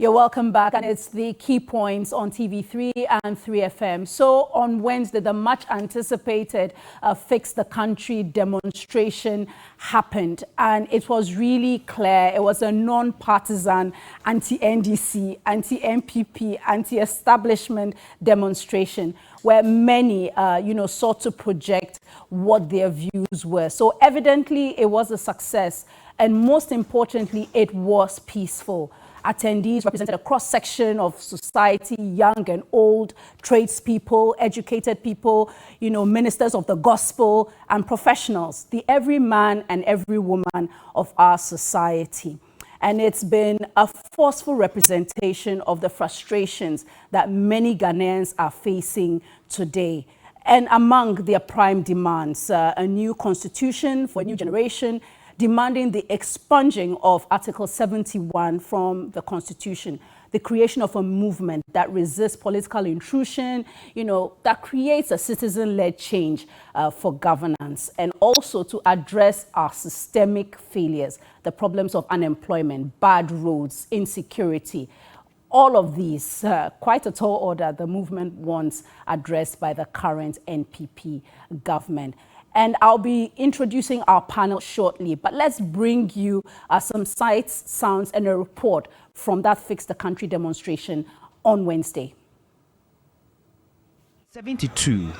You're welcome back, and it's the Key Points on TV3 and 3FM. So on Wednesday, the much anticipated Fix the Country demonstration happened, and it was really clear. It was a non-partisan anti-NDC, anti-MPP, anti-establishment demonstration where many, sought to project what their views were. So evidently, it was a success, and most importantly, it was peaceful. Attendees represented a cross-section of society, young and old, tradespeople, educated people, ministers of the gospel and professionals, the every man and every woman of our society. And it's been a forceful representation of the frustrations that many Ghanaians are facing today. And among their prime demands, a new constitution for a new generation, demanding the expunging of Article 71 from the Constitution, the creation of a movement that resists political intrusion, that creates a citizen-led change for governance, and also to address our systemic failures, the problems of unemployment, bad roads, insecurity. All of these, quite a tall order, the movement wants addressed by the current NPP government. And I'll be introducing our panel shortly, but let's bring you some sights, sounds, and a report from that Fix the Country demonstration on Wednesday. 72,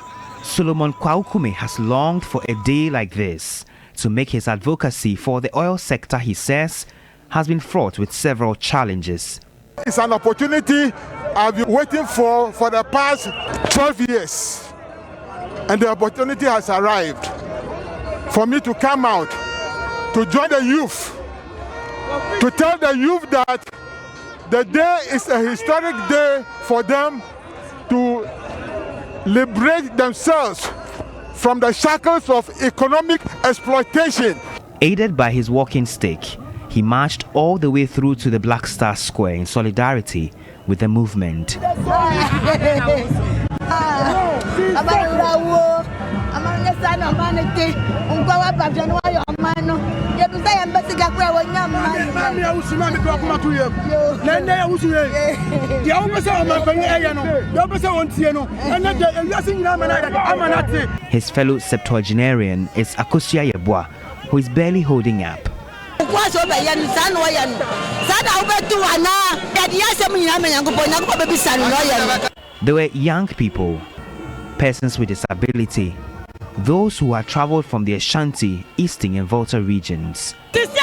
Solomon Kwaukume has longed for a day like this to make his advocacy for the oil sector, he says, has been fraught with several challenges. It's an opportunity I've been waiting for the past 12 years. And the opportunity has arrived for me to come out, to join the youth, to tell the youth that the day is a historic day for them to liberate themselves from the shackles of economic exploitation. Aided by his walking stick, he marched all the way through to the Black Star Square in solidarity with the movement. His fellow septuagenarian is Akosia Yeboah, who is barely holding up. There were young people, persons with disability, those who had traveled from the Ashanti, Eastern and Volta regions. Since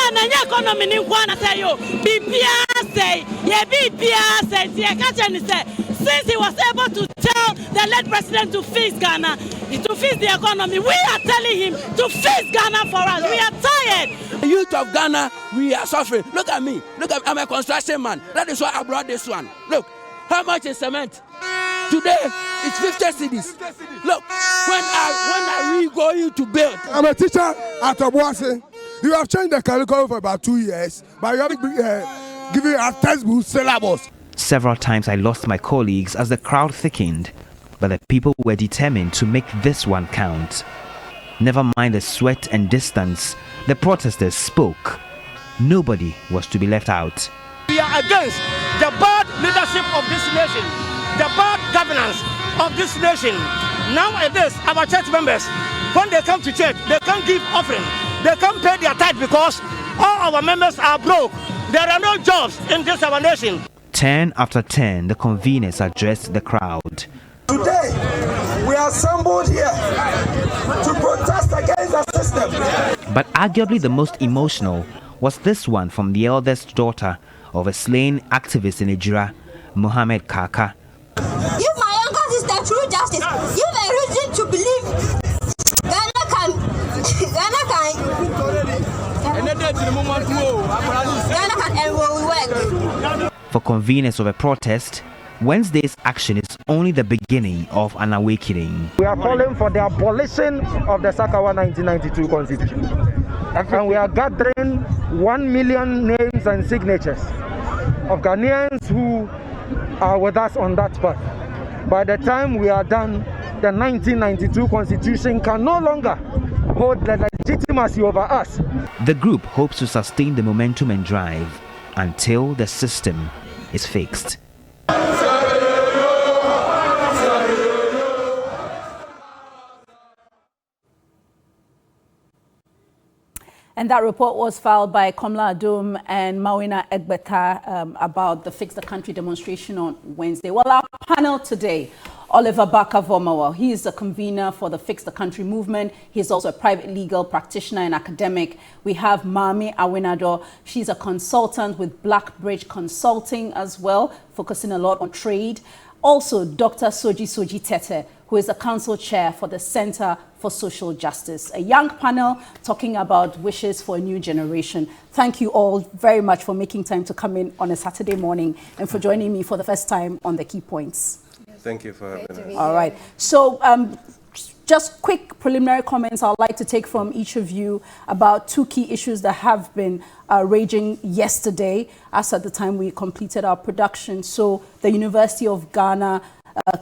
he was able to tell the late president to fix Ghana, to fix the economy, we are telling him to fix Ghana for us. We are tired. The youth of Ghana, we are suffering. Look at me. I'm a construction man. That is why I brought this one. Look, how much is cement? Today, it's 50 cedis. Look, when are we going to build? I'm a teacher at Obuasi. You have changed the curriculum for about 2 years, but you haven't given a textbook syllabus. Several times I lost my colleagues as the crowd thickened, but the people were determined to make this one count. Never mind the sweat and distance, the protesters spoke. Nobody was to be left out. We are against the bad leadership of this nation, the bad governance of this nation. Nowadays, our church members, when they come to church, they can't give offering. They can't pay their tithe because all our members are broke. There are no jobs in this our nation. Turn after turn, the conveners addressed the crowd. Today, we are assembled here to protest against the system. But arguably the most emotional was this one from the eldest daughter of a slain activist in Ejura, Mohammed Kaka. Give my younger sister true justice. Give a reason to believe Ghana can work. For conveners of a protest, Wednesday's action is only the beginning of an awakening. We are calling for the abolition of the Sakawa 1992 Constitution. And we are gathering 1 million names and signatures of Ghanaians who are with us on that path. By the time we are done, the 1992 Constitution can no longer hold the legitimacy over us. The group hopes to sustain the momentum and drive until the system is fixed. And that report was filed by Komla Adom and Mawina Egbeta about the Fix the Country demonstration on Wednesday. Well, our panel today, Oliver Baka-Vomawa, he is the convener for the Fix the Country movement. He's also a private legal practitioner and academic. We have Mami Awinado. She's a consultant with Blackbridge Consulting as well, focusing a lot on trade. Also, Dr. Soji Tete, who is the council chair for the Center for Social Justice. A young panel talking about wishes for a new generation. Thank you all very much for making time to come in on a Saturday morning and for joining me for the first time on the Key Points. Thank you for having us. All right. So just quick preliminary comments I'd like to take from each of you about two key issues that have been raging yesterday as at the time we completed our production. So the University of Ghana,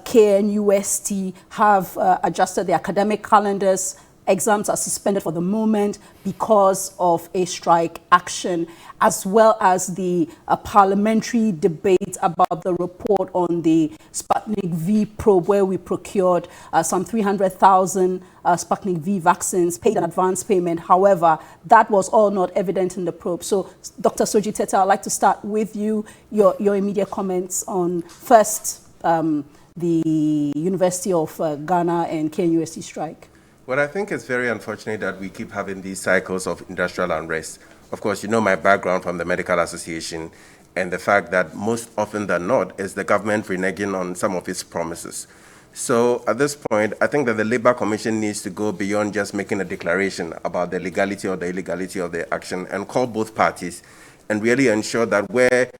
KNUST, have adjusted the academic calendars. Exams are suspended for the moment because of a strike action, as well as the parliamentary debate about the report on the Sputnik V probe, where we procured some 300,000 Sputnik V vaccines, paid an advance payment. However, that was all not evident in the probe. So, Dr. Soji Tete, I'd like to start with you, your immediate comments on first the University of Ghana and KNUST strike. Well, I think it's very unfortunate that we keep having these cycles of industrial unrest. Of course, you know my background from the Medical Association, and the fact that most often than not is the government reneging on some of its promises. So at this point, I think that the Labour Commission needs to go beyond just making a declaration about the legality or the illegality of the action and call both parties and really ensure that where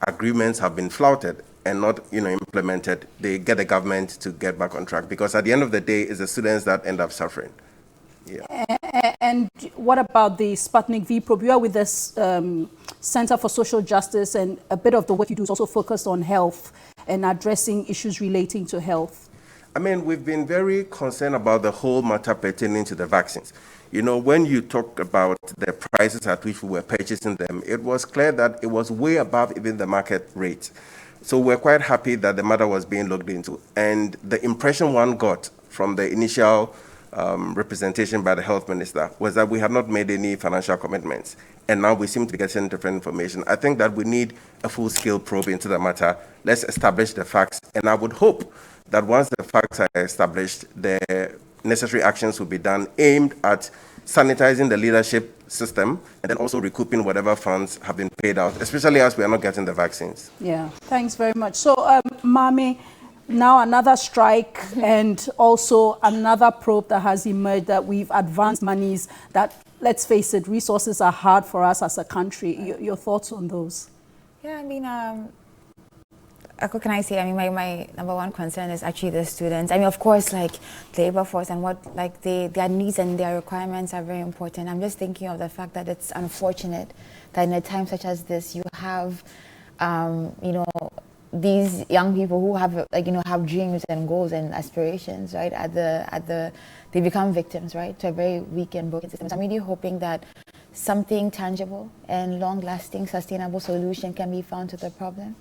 agreements have been flouted and not, implemented, they get the government to get back on track. Because at the end of the day, it's the students that end up suffering. Yeah. And what about the Sputnik V probe? You are with this Center for Social Justice, and a bit of the work you do is also focused on health and addressing issues relating to health. I mean, we've been very concerned about the whole matter pertaining to the vaccines. When you talked about the prices at which we were purchasing them, it was clear that it was way above even the market rate. So we're quite happy that the matter was being looked into. And the impression one got from the initial representation by the health minister was that we had not made any financial commitments. And now we seem to be getting different information. I think that we need a full-scale probe into the matter. Let's establish the facts. And I would hope that once the facts are established, the necessary actions will be done aimed at sanitizing the leadership system and then also recouping whatever funds have been paid out, especially as we are not getting the vaccines. Yeah, thanks very much. So, Mami, now another strike and also another probe that has emerged that we've advanced monies that, let's face it, resources are hard for us as a country. Your thoughts on those? Yeah, I mean, what can I say? I mean, my number one concern is actually the students. I mean, of course, like the labor force and what, like their needs and their requirements are very important. I'm just thinking of the fact that it's unfortunate that in a time such as this, you have, these young people who have, have dreams and goals and aspirations, right? They become victims, right, to a very weak and broken system. So I'm really hoping that something tangible and long-lasting, sustainable solution can be found to the problem.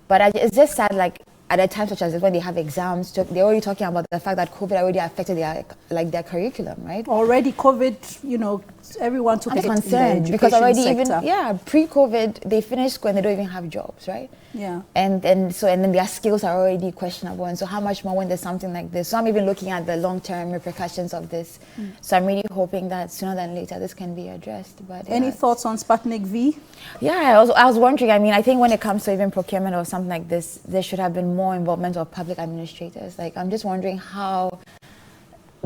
But it's just sad, like, at a time such as this, when they have exams, they're already talking about the fact that COVID already affected their curriculum, right? Already COVID, everyone took I'm it in concerned the because already sector. Pre-COVID, they finish school and they don't even have jobs, right? Yeah. And then their skills are already questionable. And so how much more when there's something like this? So I'm even looking at the long-term repercussions of this. So I'm really hoping that sooner than later this can be addressed. But any thoughts on Sputnik V? Yeah, I was wondering. I mean, I think when it comes to even procurement or something like this, there should have been more involvement of public administrators. Like, I'm just wondering how,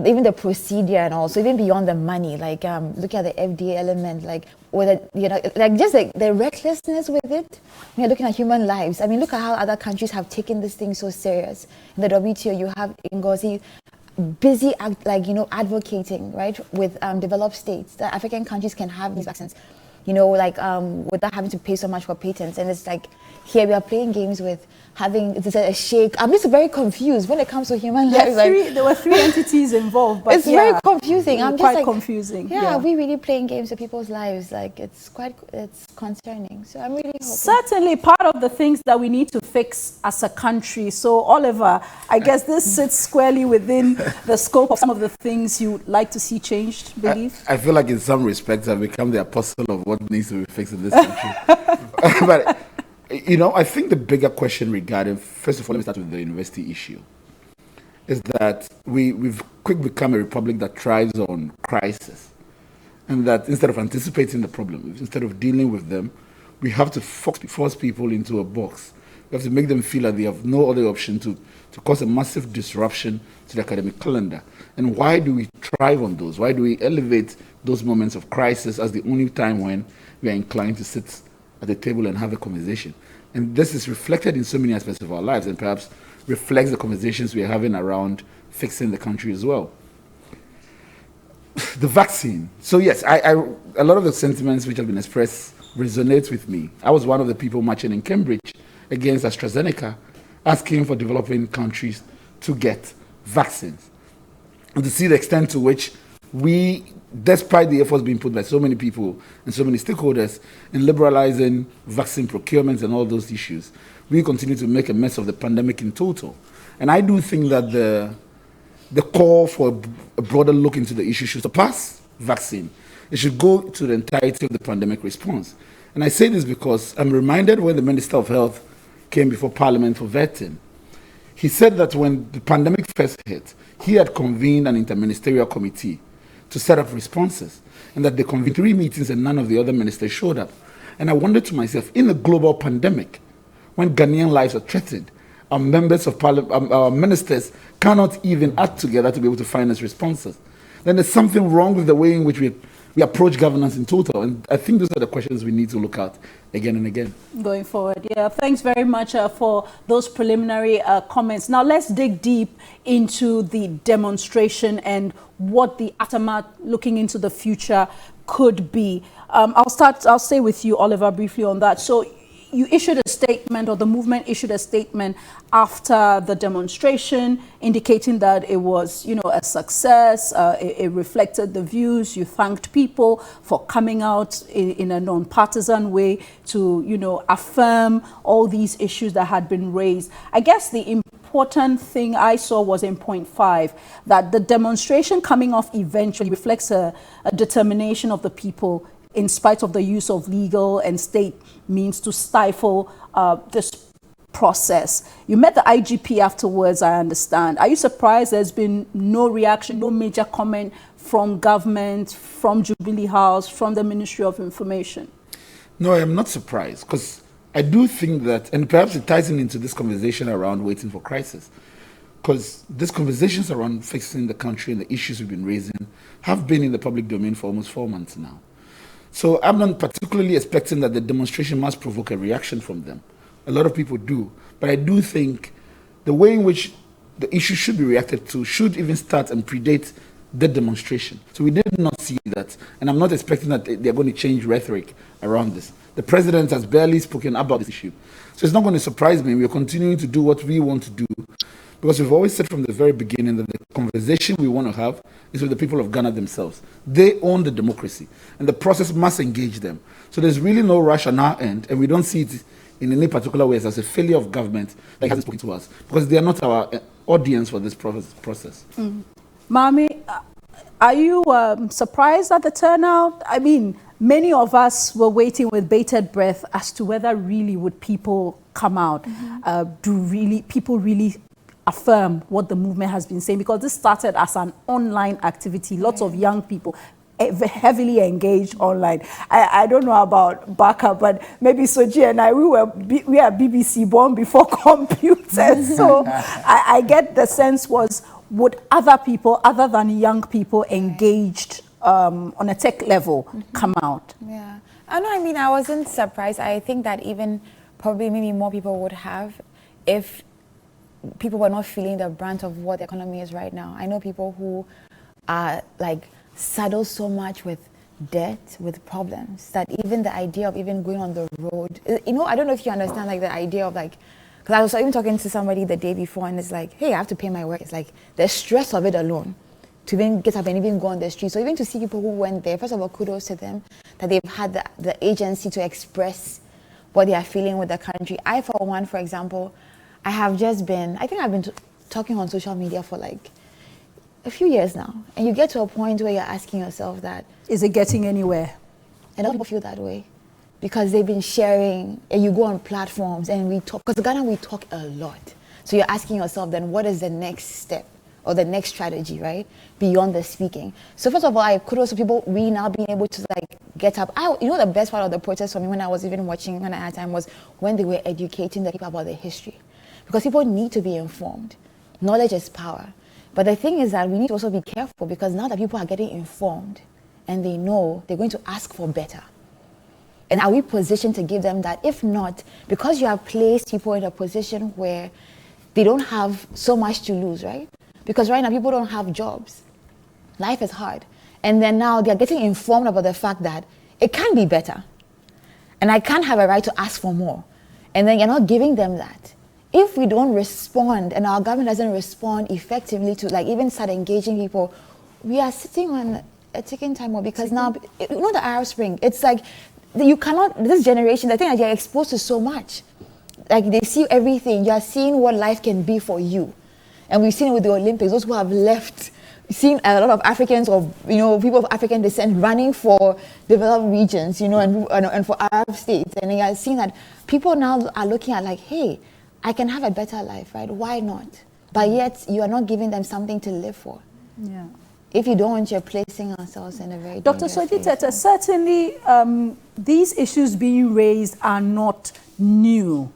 even the procedure and also even beyond the money, like look at the FDA element, like whether just like the recklessness with it. When you're looking at human lives, I mean, look at how other countries have taken this thing so serious. In the WTO, you have Ngozi busy advocating, right, with developed states that African countries can have these vaccines. you know, like without having to pay so much for patents. And it's like here we are playing games with having a shake. I'm just very confused when it comes to human lives. There were 3 entities involved, but it's very confusing. I'm quite just like, confusing. Yeah, we really playing games with people's lives. Like it's concerning. So I'm really hoping. Certainly part of the things that we need to fix as a country. So Oliver, I guess this sits squarely within the scope of some of the things you'd like to see changed, believe? I feel like in some respects I've become the apostle of what needs to be fixed in this country. But you know, I think the bigger question regarding, first of all, let me start with the university issue, is that we've quickly become a republic that thrives on crisis. And that instead of anticipating the problem, instead of dealing with them, we have to force people into a box. We have to make them feel that they have no other option to cause a massive disruption to the academic calendar. And why do we thrive on those? Why do we elevate those moments of crisis as the only time when we are inclined to sit at the table and have a conversation? And this is reflected in so many aspects of our lives and perhaps reflects the conversations we are having around fixing the country as well. The vaccine. So yes, a lot of the sentiments which have been expressed resonate with me. I was one of the people marching in Cambridge against AstraZeneca, asking for developing countries to get vaccines. And to see the extent to which we, despite the efforts being put by so many people and so many stakeholders in liberalizing vaccine procurement and all those issues, we continue to make a mess of the pandemic in total. And I do think that the call for a broader look into the issue should surpass vaccine. It should go to the entirety of the pandemic response. And I say this because I'm reminded when the Minister of Health came before Parliament for vetting. He said that when the pandemic first hit, he had convened an interministerial committee to set up responses, and that they convened 3 meetings and none of the other ministers showed up. And I wondered to myself, in a global pandemic, when Ghanaian lives are threatened, our members of Parliament, our ministers cannot even act together to be able to find us responses. Then there's something wrong with the way in which we approach governance in total. And I think those are the questions we need to look at again and again. Going forward, yeah. Thanks very much for those preliminary comments. Now let's dig deep into the demonstration what the aftermath looking into the future could be. I'll stay with you, Oliver, briefly on that. So you issued a statement, or the movement issued a statement after the demonstration indicating that it was, a success. It reflected the views. You thanked people for coming out in a non-partisan way to, affirm all these issues that had been raised. I guess the important thing I saw was in point 5, that the demonstration coming off eventually reflects a determination of the people in spite of the use of legal and state means to stifle this process. You met the IGP afterwards, I understand. Are you surprised there's been no reaction, no major comment from government, from Jubilee House, from the Ministry of Information? No, I am not surprised, because I do think that, and perhaps it ties into this conversation around waiting for crisis, because these conversations around fixing the country and the issues we've been raising have been in the public domain for almost 4 months now. So I'm not particularly expecting that the demonstration must provoke a reaction from them. A lot of people do. But I do think the way in which the issue should be reacted to should even start and predate the demonstration. So we did not see that. And I'm not expecting that they're going to change rhetoric around this. The president has barely spoken about this issue. So it's not going to surprise me. We're continuing to do what we want to do. Because we've always said from the very beginning that the conversation we want to have is with the people of Ghana themselves. They own the democracy, and the process must engage them. So there's really no rush on our end, and we don't see it in any particular ways as a failure of government that hasn't spoken to us, because they are not our audience for this process. Mami, are you surprised at the turnout? I mean, many of us were waiting with bated breath as to whether really would people come out. Do people really affirm what the movement has been saying? Because this started as an online activity. Lots of young people heavily engaged online. I don't know about Baka, but maybe Soji and I, we are BBC born before computers. So I get the sense was, would other people other than young people engaged on a tech level come out? Yeah, I mean, I wasn't surprised. I think that even probably maybe more people would have if people were not feeling the brunt of what the economy is right now. I know people who are like saddled so much with debt, with problems, that even the idea of even going on the road, you know, I don't know if you understand, like, the idea of, like, because I was even talking to somebody the day before, and it's like, hey, I have to pay my work. It's like the stress of it alone, to even get up and even go on the street. So even to see people who went there, first of all, kudos to them, that they've had the agency to express what they are feeling with the country. I, for one, for example, I think I've been talking on social media for like a few years now, and you get to a point where you're asking yourself that, is it getting anywhere? And a lot of people feel that way because they've been sharing, and you go on platforms and we talk, because Ghana, we talk a lot. So you're asking yourself then, what is the next step or the next strategy, right? Beyond the speaking. So first of all, I kudos to people really now being able to like get up. You know, the best part of the protest for me when I was even watching, when I had time, was when they were educating the people about the history. Because people need to be informed. Knowledge is power. But the thing is that we need to also be careful, because now that people are getting informed and they know, they're going to ask for better. And are we positioned to give them that? If not, because you have placed people in a position where they don't have so much to lose, right? Because right now people don't have jobs. Life is hard. And then now they're getting informed about the fact that it can be better. And I can't have a right to ask for more. And then you're not giving them that. If we don't respond, and our government doesn't respond effectively to like even start engaging people, we are sitting on a ticking time bomb, because now, you know, the Arab Spring, it's like, you cannot, this generation, I think that you're exposed to so much. Like, they see everything. You're seeing what life can be for you. And we've seen it with the Olympics, those who have left, seen a lot of Africans, or, you know, people of African descent running for developed regions, you know, and for Arab states. And you are seeing that people now are looking at like, hey, I can have a better life, right? Why not? But yet, you are not giving them something to live for. Yeah. If you don't, you're placing ourselves in a very Dr. Soji Tete, certainly these issues being raised are not new.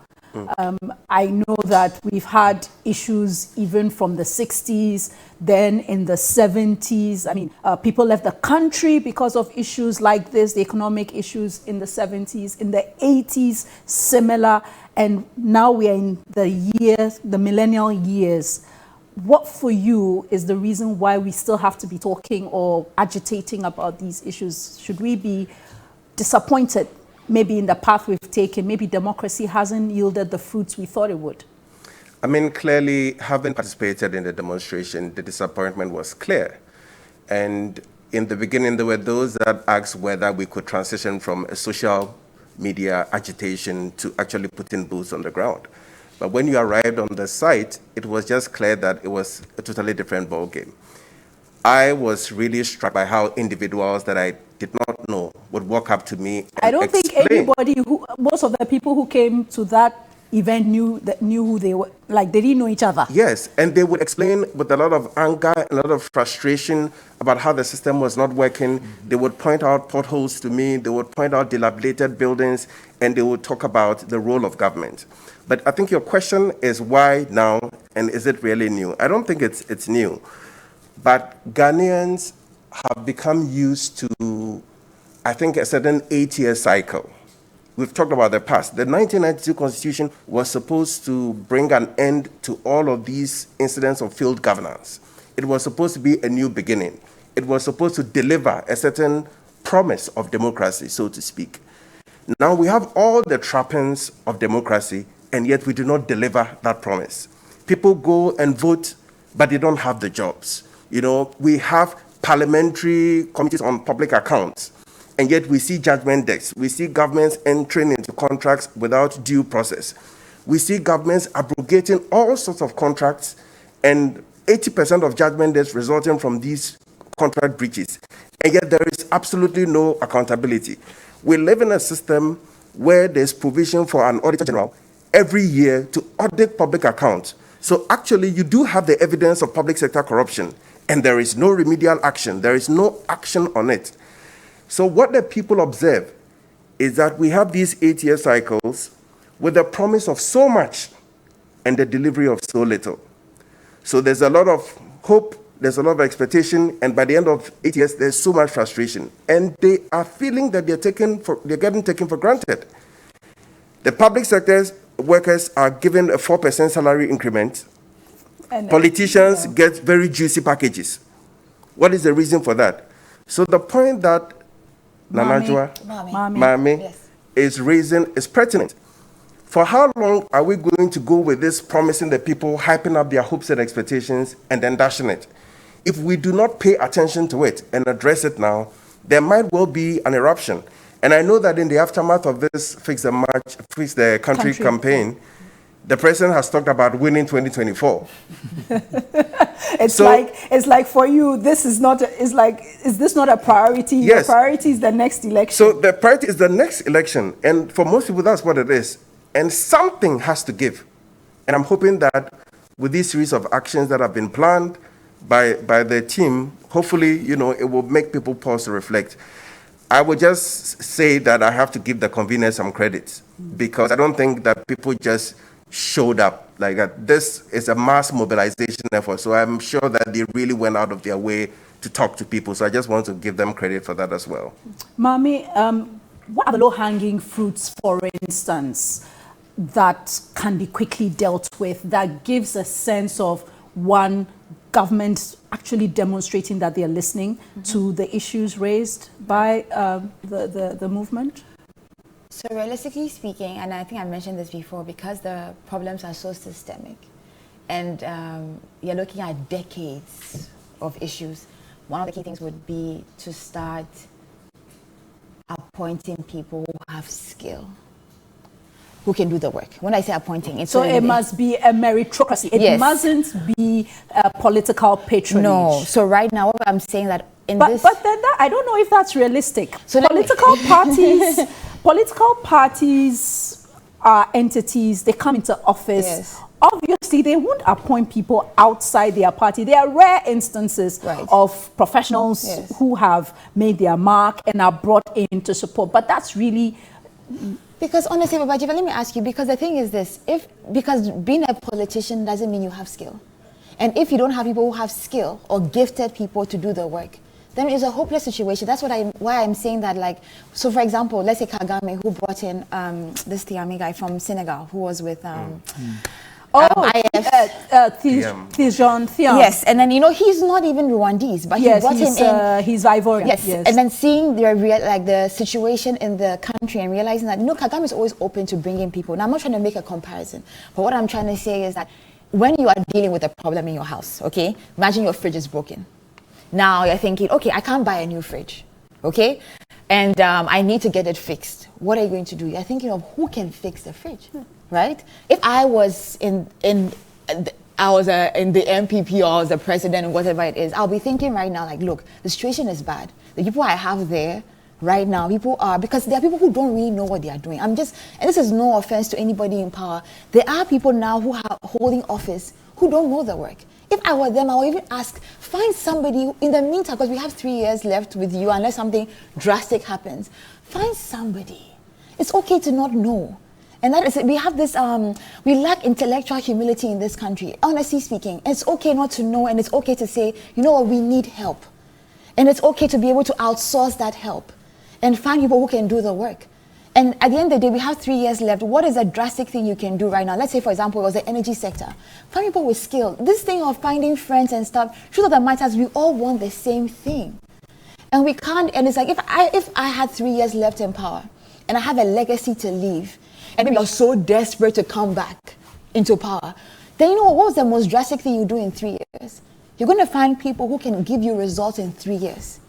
I know that we've had issues even from the 60s, then in the 70s. I mean, people left the country because of issues like this, the economic issues in the 70s, in the 80s, similar, and now we are in the millennial years. What for you is the reason why we still have to be talking or agitating about these issues? Should we be disappointed maybe in the path we've taken? Maybe democracy hasn't yielded the fruits we thought it would. I mean, clearly, having participated in the demonstration, the disappointment was clear. And in the beginning, there were those that asked whether we could transition from a social media agitation to actually putting boots on the ground. But when you arrived on the site, it was just clear that it was a totally different ballgame. I was really struck by how individuals that I did not know would walk up to me and I don't think anybody most of the people who came to that event knew who they were, like they didn't know each other. Yes, and they would explain with a lot of anger, a lot of frustration about how the system was not working. They would point out potholes to me, they would point out dilapidated buildings, and they would talk about the role of government. But I think your question is why now, and is it really new? I don't think it's new. But Ghanaians have become used to, I think, a certain 8-year cycle. We've talked about the past. The 1992 Constitution was supposed to bring an end to all of these incidents of failed governance. It was supposed to be a new beginning. It was supposed to deliver a certain promise of democracy, so to speak. Now we have all the trappings of democracy, and yet we do not deliver that promise. People go and vote, but they don't have the jobs. You know, we have parliamentary committees on public accounts, and yet we see judgment decks. We see governments entering into contracts without due process. We see governments abrogating all sorts of contracts, and 80% of judgment decks resulting from these contract breaches. And yet there is absolutely no accountability. We live in a system where there's provision for an auditor general every year to audit public accounts. So actually, you do have the evidence of public sector corruption, and there is no remedial action. There is no action on it. So what the people observe is that we have these 8-year cycles with the promise of so much and the delivery of so little. So there's a lot of hope, there's a lot of expectation, and by the end of 8 years, there's so much frustration. And they are feeling that they're getting taken for granted. The public sector's workers are given a 4% salary increment. And politicians get very juicy packages. What is the reason for that? So the point that Nanajua, Mame. Yes. is pertinent. For how long are we going to go with this, promising the people, hyping up their hopes and expectations, and then dashing it? If we do not pay attention to it and address it now, there might well be an eruption. And I know that in the aftermath of this Fix the Country campaign, the president has talked about winning 2024. It's like for you, is this not a priority? Yes. Your priority is the next election. So the priority is the next election. And for most people, that's what it is. And something has to give. And I'm hoping that with this series of actions that have been planned by the team, hopefully, it will make people pause to reflect. I would just say that I have to give the convener some credit, because I don't think that people just showed up like that. This is a mass mobilization effort, so I'm sure that they really went out of their way to talk to people. So I just want to give them credit for that as well. Mami, what are the low-hanging fruits, for instance, that can be quickly dealt with, that gives a sense of, one, government actually demonstrating that they are listening to the issues raised by the movement? So realistically speaking, and I think I mentioned this before, because the problems are so systemic and you're looking at decades of issues, one of the key things would be to start appointing people who have skill, who can do the work. When I say appointing, it's... So it must be a meritocracy. It mustn't be a political patronage. No. So right now, I'm saying that But then I don't know if that's realistic. So political parties are entities. They come into office. Yes. Obviously, they won't appoint people outside their party. There are rare instances of professionals who have made their mark and are brought in to support. But that's really... Because honestly, Babaji, let me ask you, because the thing is this, because being a politician doesn't mean you have skill. And if you don't have people who have skill or gifted people to do the work, then it's a hopeless situation. That's why I'm saying that, like, so for example, let's say Kagame, who brought in this Thiami guy from Senegal, who was with Thiam. Yes, and then he's not even Rwandese, but he brought him in. He's Ivorian. Yes, and then seeing the situation in the country and realizing that Kagame is always open to bringing people. Now I'm not trying to make a comparison, but what I'm trying to say is that when you are dealing with a problem in your house, okay, imagine your fridge is broken. Now you're thinking, okay, I can't buy a new fridge, okay, and I need to get it fixed. What are you going to do? You're thinking of who can fix the fridge. Right? If I was in the MPP or I was the president or whatever it is, I'll be thinking right now, like, look, the situation is bad. The people I have there right now, because there are people who don't really know what they are doing. And this is no offense to anybody in power. There are people now who are holding office who don't know the work. If I were them, I would even ask, find somebody in the meantime, because we have 3 years left with you, unless something drastic happens. Find somebody. It's okay to not know. And that is, we have this, we lack intellectual humility in this country, honestly speaking. It's okay not to know, and it's okay to say, you know what, we need help. And it's okay to be able to outsource that help and find people who can do the work. And at the end of the day, we have 3 years left. What is a drastic thing you can do right now? Let's say, for example, it was the energy sector. Find people with skill. This thing of finding friends and stuff, truth of the matter is we all want the same thing. And we can't, and it's like, if I had 3 years left in power and I have a legacy to leave, and maybe you're so desperate to come back into power, then what was the most drastic thing you do in 3 years? You're going to find people who can give you results in 3 years.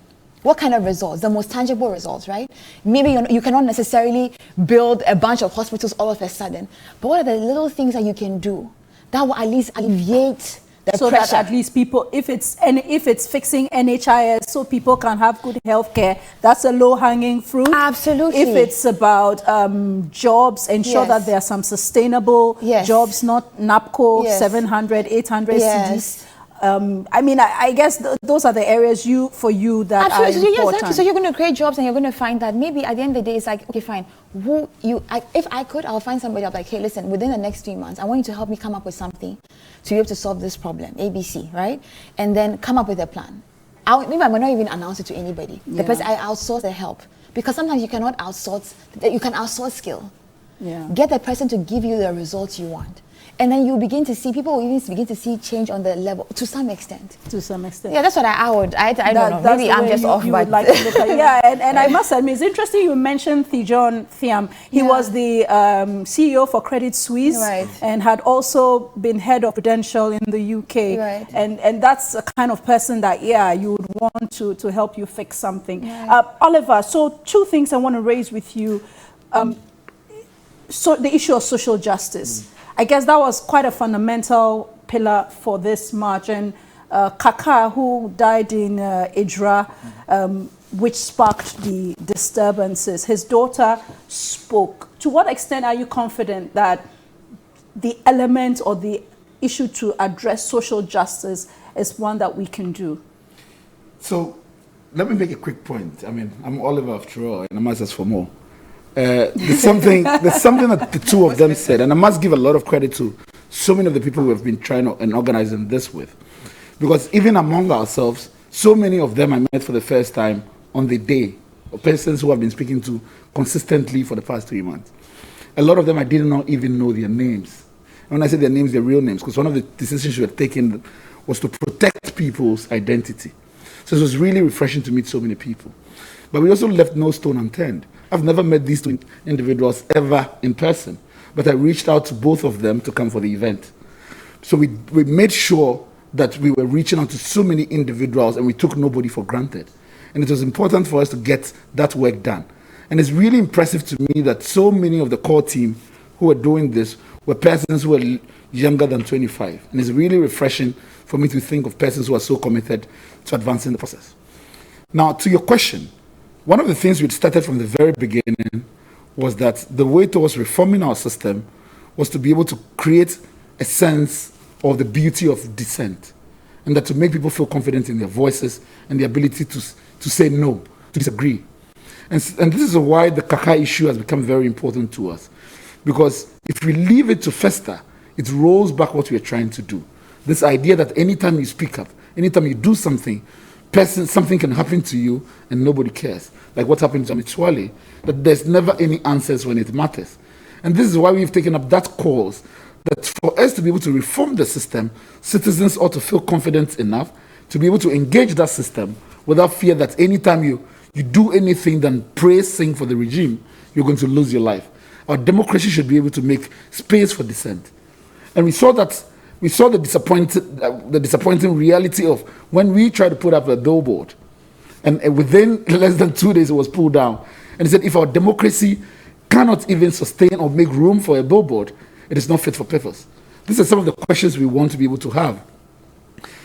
What kind of results? The most tangible results, right? Maybe you cannot necessarily build a bunch of hospitals all of a sudden, but what are the little things that you can do that will at least alleviate the pressure? That at least people, if it's fixing NHIS so people can have good health care, that's a low-hanging fruit. Absolutely. If it's about jobs, ensure that there are some sustainable jobs, not NAPCO, 700, 800 CDs. I guess those are the areas for you that are important. Yes, exactly. So you're going to create jobs and you're going to find that maybe at the end of the day, it's like, okay, fine. If I could, I'll find somebody. I'll be like, hey, listen, within the next 3 months, I want you to help me come up with something to be able to solve this problem, ABC, right? And then come up with a plan. Maybe I might not even announce it to anybody. The person, I outsource the help. Because sometimes you cannot outsource, you can outsource skill. Yeah. Get the person to give you the results you want. And then you begin to see, people will even begin to see change on the level, to some extent. To some extent. Yeah, that's what I don't know. Maybe I'm just off, but... Like to look at. Yeah, and I must admit, it's interesting you mentioned Thijon Thiam. He was the CEO for Credit Suisse, right, and had also been head of Prudential in the UK. Right. And that's a kind of person that, you would want to help you fix something. Right. Oliver, so 2 things I want to raise with you. So the issue of social justice. I guess that was quite a fundamental pillar for this march. And Kaka, who died in Idra, which sparked the disturbances, his daughter spoke. To what extent are you confident that the element or the issue to address social justice is one that we can do? So let me make a quick point. I mean, I'm Oliver after all, and I'm asked for more. There's something that the 2 of them said, and I must give a lot of credit to so many of the people who have been trying and organizing this with. Because even among ourselves, so many of them I met for the first time on the day, of persons who I've been speaking to consistently for the past 3 months. A lot of them I did not even know their names. And when I say their names, their real names, because one of the decisions we had taken was to protect people's identity. So it was really refreshing to meet so many people. But we also left no stone unturned. I've never met these 2 individuals ever in person, but I reached out to both of them to come for the event. So we made sure that we were reaching out to so many individuals, and we took nobody for granted. And it was important for us to get that work done. And it's really impressive to me that so many of the core team who were doing this were persons who were younger than 25. And it's really refreshing for me to think of persons who are so committed to advancing the process. Now, to your question, one of the things we started from the very beginning was that the way towards reforming our system was to be able to create a sense of the beauty of dissent, and that to make people feel confident in their voices and the ability to say no, to disagree. And this is why the Kaka issue has become very important to us. Because if we leave it to fester, it rolls back what we are trying to do. This idea that anytime you speak up, anytime you do something, something can happen to you and nobody cares. Like what happened to Amitswale, that there's never any answers when it matters. And this is why we've taken up that cause, that for us to be able to reform the system, citizens ought to feel confident enough to be able to engage that system without fear that anytime you do anything than praise, sing for the regime, you're going to lose your life. Our democracy should be able to make space for dissent. And we saw the disappointing reality of when we tried to put up a billboard, and within less than 2 days it was pulled down. And he said, if our democracy cannot even sustain or make room for a billboard, it is not fit for purpose. These are some of the questions we want to be able to have.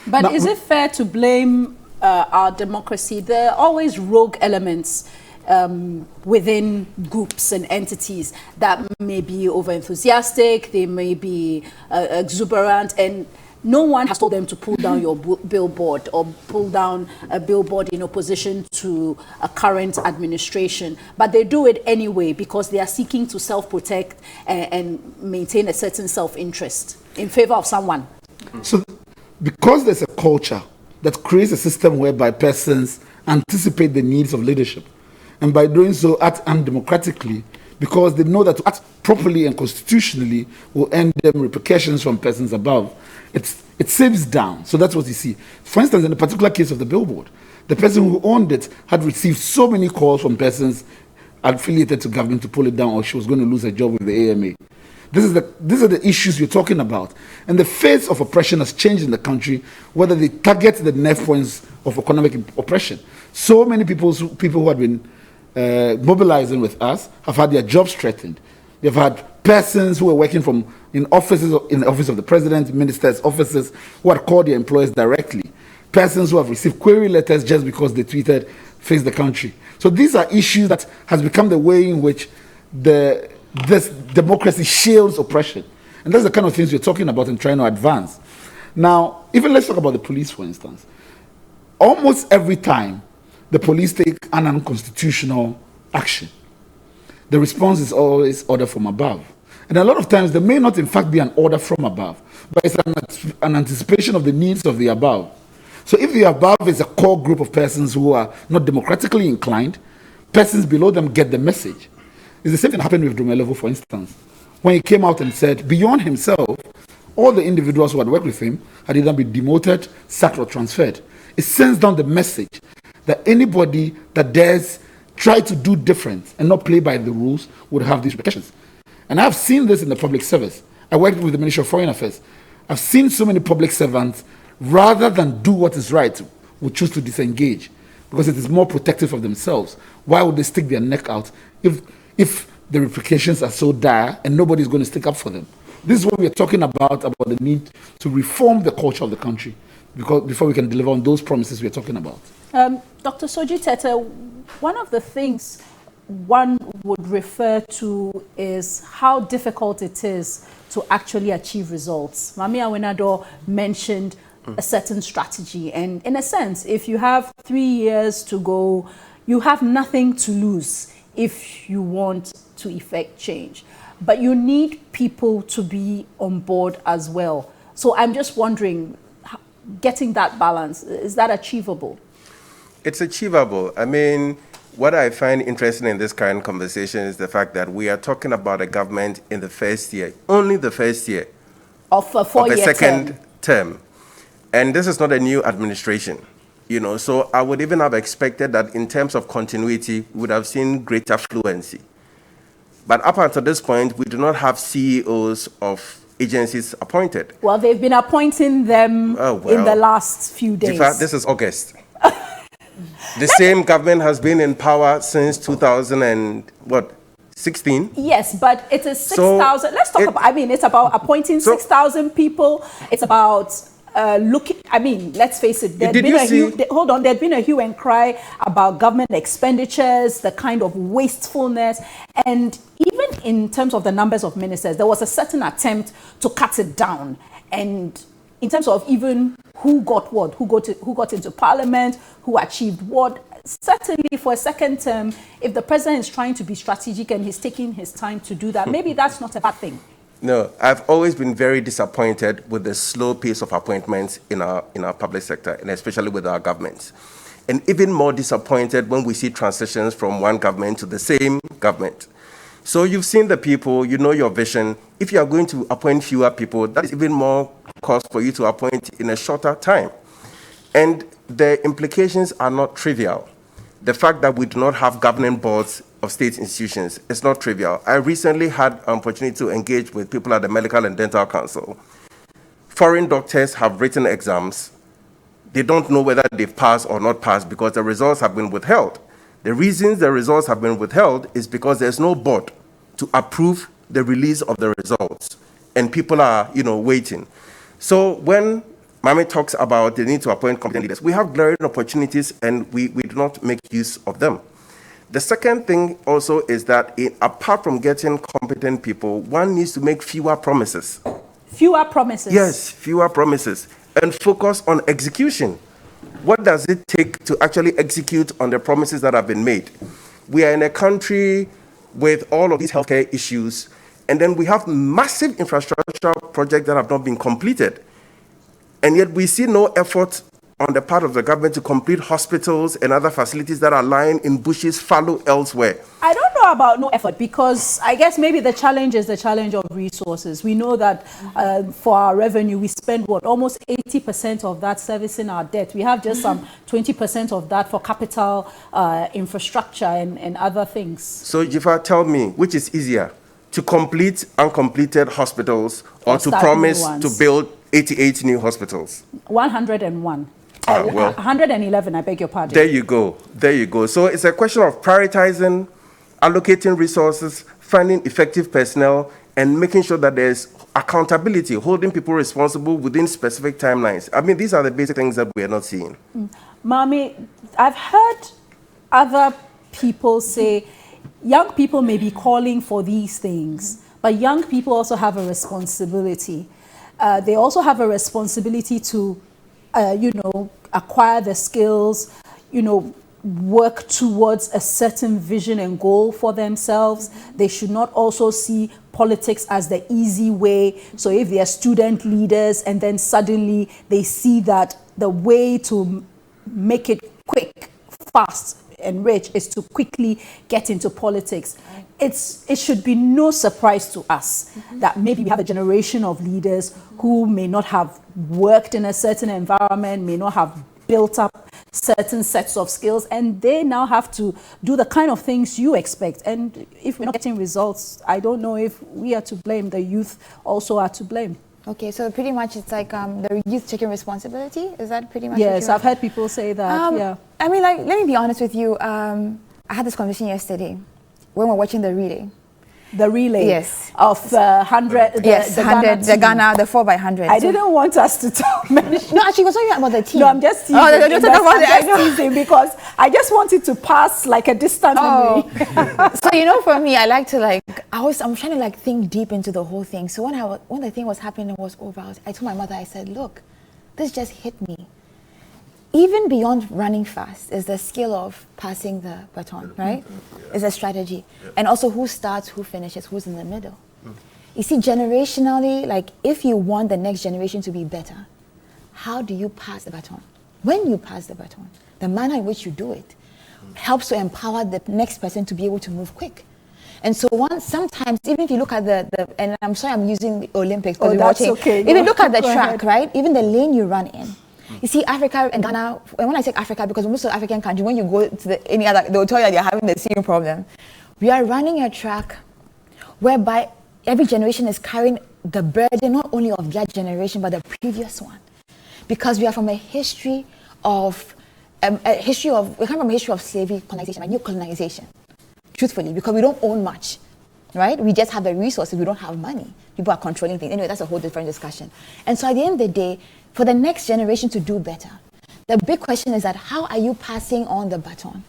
But now, is it fair to blame our democracy? There are always rogue elements within groups and entities that may be over-enthusiastic, they may be exuberant, and no one has told them to pull down your billboard or pull down a billboard in opposition to a current administration. But they do it anyway because they are seeking to self-protect and maintain a certain self-interest in favor of someone. So because there's a culture that creates a system whereby persons anticipate the needs of leadership, and by doing so act undemocratically, because they know that to act properly and constitutionally will earn them repercussions from persons above, it saves down. So that's what you see. For instance, in the particular case of the billboard, the person who owned it had received so many calls from persons affiliated to government to pull it down, or she was going to lose her job with the AMA. These are the issues we're talking about. And the face of oppression has changed in the country, whether they target the nerve points of economic oppression. So many people who have been mobilizing with us have had their jobs threatened. They've had persons who are working in the office of the president, ministers' offices, who had called their employers directly. Persons who have received query letters just because they tweeted, "Face the country." So these are issues that has become the way in which this democracy shields oppression. And that's the kind of things we're talking about and trying to advance. Now, even let's talk about the police, for instance. Almost every time the police take an unconstitutional action, the response is always order from above. And a lot of times there may not in fact be an order from above, but it's an anticipation of the needs of the above. So if the above is a core group of persons who are not democratically inclined, persons below them get the message. It's the same thing happened with Drumelevo, for instance. When he came out and said, beyond himself, all the individuals who had worked with him had either been demoted, sacked, or transferred. It sends down the message that anybody that dares try to do different and not play by the rules would have these repercussions. And I've seen this in the public service. I worked with the Ministry of Foreign Affairs. I've seen so many public servants, rather than do what is right, would choose to disengage because it is more protective of themselves. Why would they stick their neck out if the repercussions are so dire and nobody's going to stick up for them? This is what we're talking about the need to reform the culture of the country before we can deliver on those promises we're talking about. Dr. Soji Tete, one of the things one would refer to is how difficult it is to actually achieve results. Mami Awenado mentioned a certain strategy, and in a sense, if you have 3 years to go, you have nothing to lose if you want to effect change. But you need people to be on board as well. So I'm just wondering, getting that balance, is that achievable? It's achievable. I mean, what I find interesting in this current conversation is the fact that we are talking about a government in the first year, only the first year of a four-year second term. And this is not a new administration, so I would even have expected that in terms of continuity, we would have seen greater fluency. But up until this point, we do not have CEOs of agencies appointed. Well, they've been appointing them in the last few days. In fact, this is August. The same government has been in power since 2016. Yes, but it is 6,000. Let's talk about, it's about appointing 6,000 people. It's about let's face it, there'd been a hue and cry about government expenditures, the kind of wastefulness, and even in terms of the numbers of ministers, there was a certain attempt to cut it down. And in terms of even who got what, who got into parliament, who achieved what, certainly for a second term, if the president is trying to be strategic and he's taking his time to do that, maybe that's not a bad thing. No, I've always been very disappointed with the slow pace of appointments in our public sector, and especially with our governments. And even more disappointed when we see transitions from one government to the same government. So you've seen the people, you know your vision. If you are going to appoint fewer people, that is even more cause for you to appoint in a shorter time. And the implications are not trivial. The fact that we do not have governing boards of state institutions is not trivial. I recently had an opportunity to engage with people at the Medical and Dental Council. Foreign doctors have written exams. They don't know whether they've passed or not passed because the results have been withheld. The reasons the results have been withheld is because there's no board to approve the release of the results, and people are, waiting. So when Mami talks about the need to appoint competent leaders, we have glaring opportunities, and we do not make use of them. The second thing also is that apart from getting competent people, one needs to make fewer promises. Fewer promises? Yes, fewer promises, and focus on execution. What does it take to actually execute on the promises that have been made? We are in a country with all of these healthcare issues, and then we have massive infrastructure projects that have not been completed. And yet we see no effort on the part of the government to complete hospitals and other facilities that are lying in bushes, fallow elsewhere. I don't know about no effort, because I guess maybe the challenge is the challenge of resources. We know that for our revenue, we spend almost 80% of that servicing our debt. We have just some 20% of that for capital infrastructure and other things. So Jifa, tell me, which is easier, to complete uncompleted hospitals or to promise to build 88 new hospitals? 101. 111, I beg your pardon. There you go. So it's a question of prioritizing, allocating resources, finding effective personnel, and making sure that there's accountability, holding people responsible within specific timelines. I mean, these are the basic things that we are not seeing. Mami, I've heard other people say young people may be calling for these things, but young people also have a responsibility. They also have a responsibility to acquire the skills, work towards a certain vision and goal for themselves. They should not also see politics as the easy way. So if they are student leaders and then suddenly they see that the way to make it quick, fast, and rich is to quickly get into politics. it should be no surprise to us that maybe we have a generation of leaders who may not have worked in a certain environment, may not have built up certain sets of skills, and they now have to do the kind of things you expect. And if we're not getting results, I don't know if we are to blame. The youth also are to blame. Okay, so pretty much it's like the youth taking responsibility. Is that pretty much? Yes, I've heard people say that. Yeah. I mean, like, let me be honest with you. I had this conversation yesterday when we were watching the relay. The relay, yes, of 100. Yes, the 100. The Ghana, the 4x100. I didn't want us to talk. No, actually, was talking about the team. No, I'm just teasing. Oh, you're talking about I'm just teasing because I just wanted to pass like a distant memory. So you know, for me, I like to I'm trying to think deep into the whole thing. So when the thing was happening was over, I told my mother, I said, look, this just hit me. Even beyond running fast is the skill of passing the baton, right? Is a strategy. And also who starts, who finishes, who's in the middle. You see, generationally, if you want the next generation to be better, how do you pass the baton? When you pass the baton, the manner in which you do it helps to empower the next person to be able to move quick. And so sometimes, even if you look at and I'm sorry I'm using the Olympics because we're watching. Okay. If you look at the track, right? Even the lane you run in. You see, Africa and Ghana, and when I say Africa, because most of African countries, when you go to any other, they'll tell you that they're having the same problem. We are running a track whereby every generation is carrying the burden, not only of their generation, but the previous one. Because we are from a history of, we come from a history of slavery colonization, new colonization, truthfully, because we don't own much, right? We just have the resources, we don't have money. People are controlling things. Anyway, that's a whole different discussion. And so at the end of the day, for the next generation to do better, the big question is that how are you passing on the baton?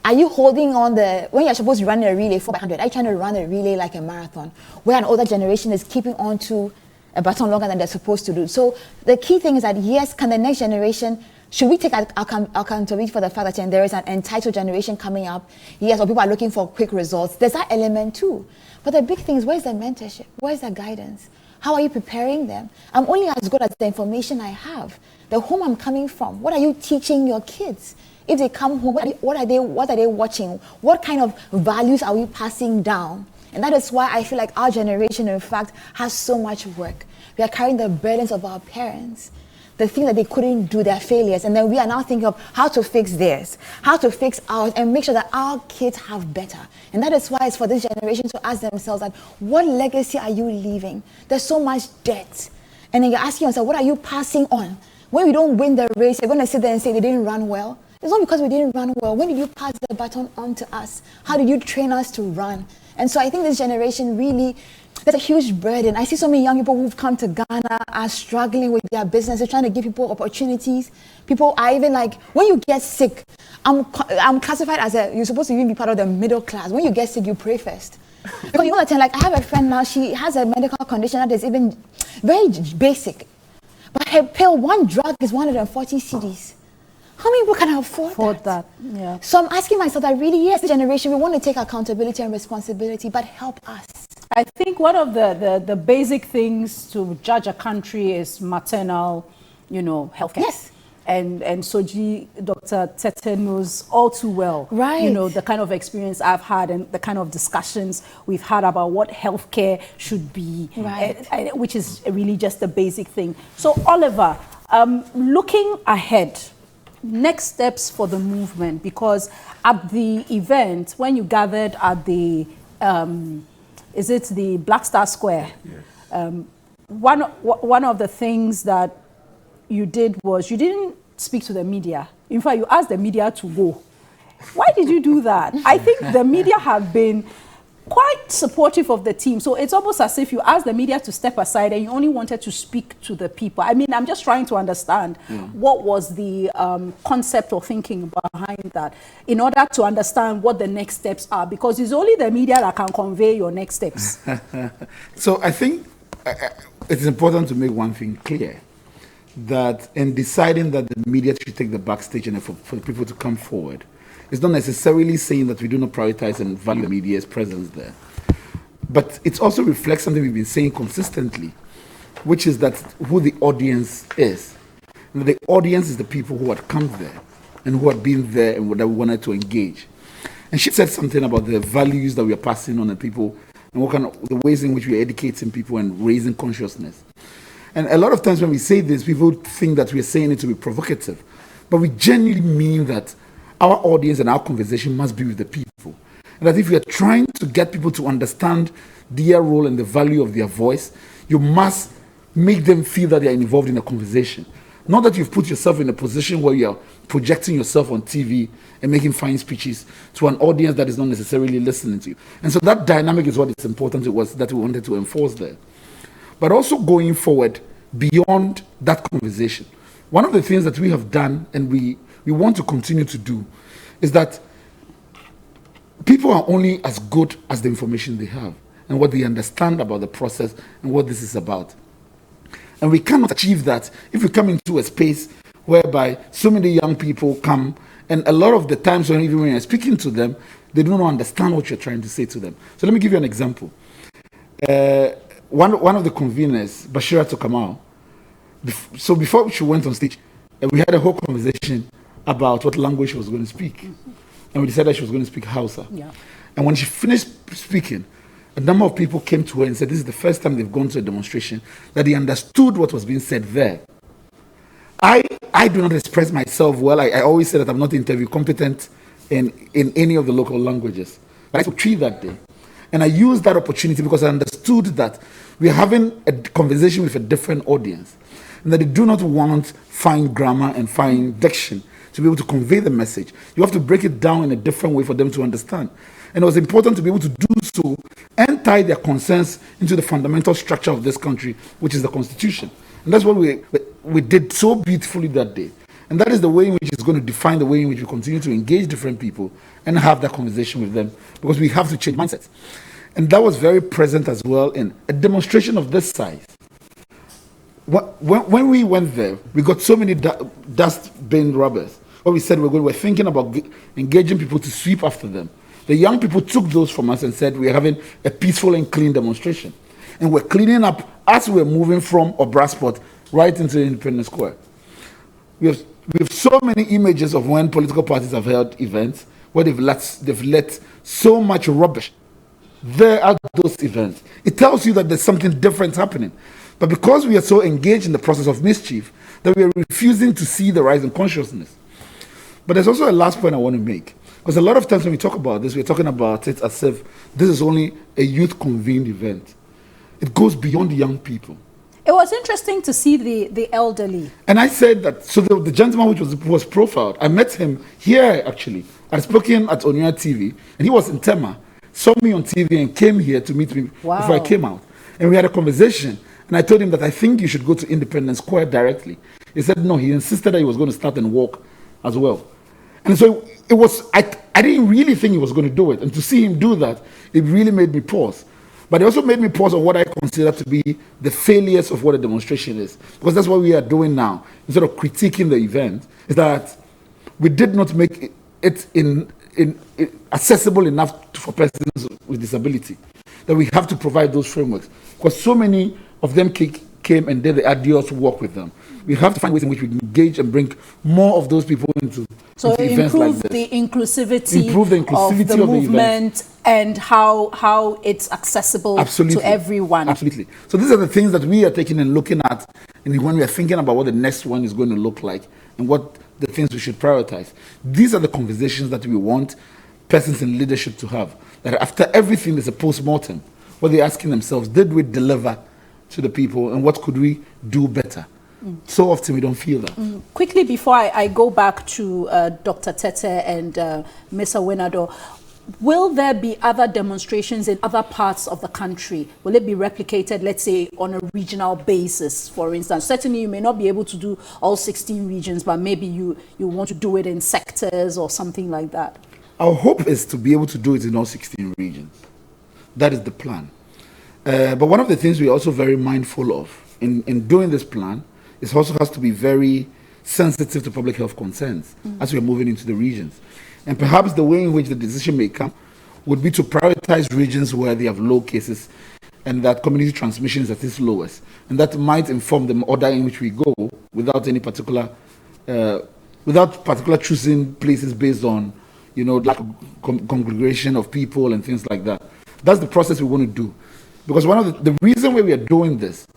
Are you holding on when you're supposed to run a relay 4x100, are you trying to run a relay like a marathon, where an older generation is keeping on to a baton longer than they're supposed to do? So the key thing is that, yes, can the next generation, should we take accountability for the fact that there is an entitled generation coming up? Yes, or people are looking for quick results. There's that element too. But the big thing is, where's the mentorship? Where's the guidance? How are you preparing them? I'm only as good as the information I have. The home I'm coming from. What are you teaching your kids? If they come home, what are they watching? What kind of values are we passing down? And that is why I feel like our generation, in fact, has so much work. We are carrying the burdens of our parents, the things that they couldn't do, their failures. And then we are now thinking of how to fix theirs, how to fix ours, and make sure that our kids have better. And that is why it's for this generation to ask themselves that, what legacy are you leaving? There's so much debt. And then you're asking yourself, what are you passing on? When we don't win the race, you're going to sit there and say they didn't run well. It's not because we didn't run well. When did you pass the baton on to us? How did you train us to run? And so I think this generation really, there's a huge burden. I see so many young people who've come to Ghana are struggling with their business. They're trying to give people opportunities. People are even when you get sick, I'm classified as you're supposed to even be part of the middle class. When you get sick, you pray first. Because you understand, I have a friend now, she has a medical condition that is even very basic. But her pill, one drug is 140 cedis. How many people can afford that? Yeah. So I'm asking myself that really, yes, the generation, we want to take accountability and responsibility, but help us. I think one of the basic things to judge a country is maternal, healthcare. Yes. And Soji, Dr. Tete knows all too well, right? The kind of experience I've had and the kind of discussions we've had about what healthcare should be, right? Which is really just a basic thing. So Oliver, looking ahead, next steps for the movement, because at the event, when you gathered at the, is it the Black Star Square? Yes. One of the things that you did was you didn't speak to the media. In fact, you asked the media to go. Why did you do that? I think the media have been quite supportive of the team. So it's almost as if you asked the media to step aside and you only wanted to speak to the people. I mean, I'm just trying to understand what was the concept or thinking behind that in order to understand what the next steps are, because it's only the media that can convey your next steps. So I think it's important to make one thing clear, that in deciding that the media should take the backstage and for people to come forward, it's not necessarily saying that we do not prioritize and value the media's presence there. But it also reflects something we've been saying consistently, which is that who the audience is. And the audience is the people who had come there and who had been there and that we wanted to engage. And she said something about the values that we are passing on to people and what kind of the ways in which we are educating people and raising consciousness. And a lot of times when we say this, people think that we are saying it to be provocative. But we genuinely mean that our audience and our conversation must be with the people. And that if we are trying to get people to understand their role and the value of their voice, you must make them feel that they are involved in a conversation. Not that you've put yourself in a position where you're projecting yourself on TV and making fine speeches to an audience that is not necessarily listening to you. And so that dynamic is what is important to us that we wanted to enforce there. But also going forward beyond that conversation, one of the things that we have done and we want to continue to do is that people are only as good as the information they have and what they understand about the process and what this is about. And we cannot achieve that if we come into a space whereby so many young people come, and a lot of the times when even when you're speaking to them, they do not understand what you're trying to say to them. So let me give you an example. One of the conveners, Bashira Tokamau, so before she went on stage, we had a whole conversation about what language she was going to speak. And we decided she was going to speak Hausa. Yeah. And when she finished speaking, a number of people came to her and said this is the first time they've gone to a demonstration that they understood what was being said there. I do not express myself well. I always say that I'm not interview competent in any of the local languages. But I took 3 that day. And I used that opportunity because I understood that we're having a conversation with a different audience. And that they do not want fine grammar and fine diction to be able to convey the message. You have to break it down in a different way for them to understand. And it was important to be able to do so and tie their concerns into the fundamental structure of this country, which is the Constitution. And that's what we did so beautifully that day. And that is the way in which it's going to define the way in which we continue to engage different people and have that conversation with them, because we have to change mindsets. And that was very present as well in a demonstration of this size. When we went there, we got so many dust bin robbers. What we said we're thinking about engaging people to sweep after them. The young people took those from us and said we're having a peaceful and clean demonstration. And we're cleaning up as we're moving from Obrasport right into Independence Square. We have so many images of when political parties have held events where they've let so much rubbish there at those events. It tells you that there's something different happening. But because we are so engaged in the process of mischief, that we are refusing to see the rise in consciousness. But there's also a last point I want to make. Because a lot of times when we talk about this, we're talking about it as if this is only a youth-convened event. It goes beyond the young people. It was interesting to see the elderly. And I said that, so the gentleman who was profiled, I met him here actually. I'd spoken at Onuya TV, and he was in Tema, saw me on TV and came here to meet me before I came out. And we had a conversation, and I told him that I think you should go to Independence Square directly. He said no, he insisted that he was going to start and walk as well. And so it was, I didn't really think he was going to do it. And to see him do that, it really made me pause. But it also made me pause on what I consider to be the failures of what a demonstration is. Because that's what we are doing now. Instead of critiquing the event, is that we did not make it accessible enough for persons with disability. That we have to provide those frameworks. Because so many of them came and did the arduous work with them. We have to find ways in which we engage and bring more of those people into events like this. Improve the inclusivity of the movement and how it's accessible to everyone. Absolutely. So these are the things that we are taking and looking at, and when we are thinking about what the next one is going to look like and what the things we should prioritize. These are the conversations that we want persons in leadership to have. That after everything, there's a post-mortem where they're asking themselves, did we deliver to the people, and what could we do better? So often we don't feel that. Quickly before I go back to Dr. Tete and Mr. Winado, will there be other demonstrations in other parts of the country? Will it be replicated, let's say, on a regional basis, for instance? Certainly you may not be able to do all 16 regions, but maybe you want to do it in sectors or something like that. Our hope is to be able to do it in all 16 regions. That is the plan. But one of the things we're also very mindful of in doing this plan, it also has to be very sensitive to public health concerns as we're moving into the regions. And perhaps the way in which the decision may come would be to prioritize regions where they have low cases and that community transmission is at its lowest. And that might inform the order in which we go without any particular, without choosing places based on like a congregation of people and things like that. That's the process we want to do. Because one of the reason why we are doing this,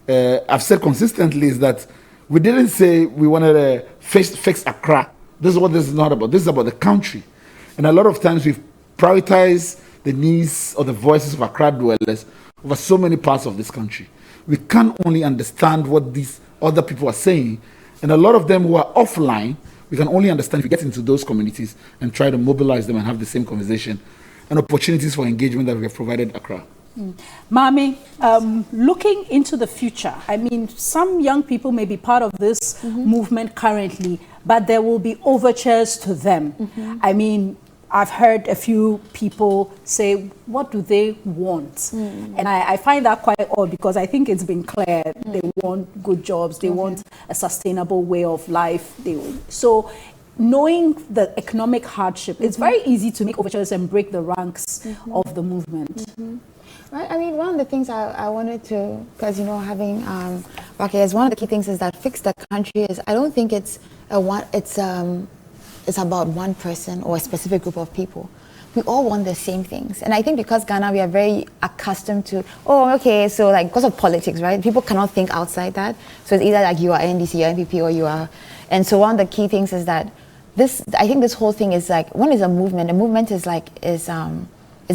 I've said consistently, is that we didn't say we wanted to fix Accra. This is what this is not about. This is about the country. And a lot of times we've prioritized the needs or the voices of Accra dwellers over so many parts of this country. We can't only understand what these other people are saying, and a lot of them who are offline, we can only understand if we get into those communities and try to mobilize them and have the same conversation and opportunities for engagement that we have provided Accra. Mami, looking into the future, I mean, some young people may be part of this movement currently, but there will be overtures to them. I mean, I've heard a few people say, what do they want? And I find that quite odd, because I think it's been clear they want good jobs, they want a sustainable way of life. So knowing the economic hardship, it's very easy to make overtures and break the ranks of the movement. Right. I mean, one of the things I wanted to, because having is one of the key things is that fix the country is, I don't think it's about one person or a specific group of people. We all want the same things, and I think because Ghana, we are very accustomed to, so like because of politics, right? People cannot think outside that. So it's either like you are NDC, you're NPP, or you are, and so one of the key things is that I think this whole thing is like, one is a movement. A movement is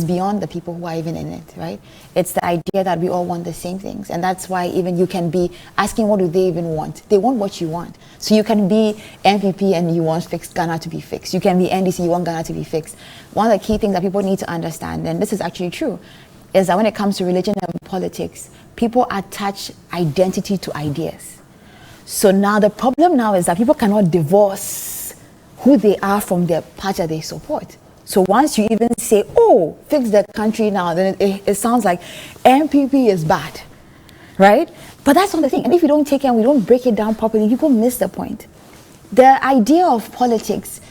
beyond the people who are even in it, right? It's the idea that we all want the same things. And that's why even you can be asking, what do they even want? They want what you want. So you can be NPP and you want Ghana to be fixed. You can be NDC, you want Ghana to be fixed. One of the key things that people need to understand, and this is actually true, is that when it comes to religion and politics, people attach identity to ideas. So now the problem now is that people cannot divorce who they are from the party that they support. So once you even say, fix the country now, then it sounds like MPP is bad, right? But that's not the thing. And if you don't take it and we don't break it down properly, people miss the point. The idea of politics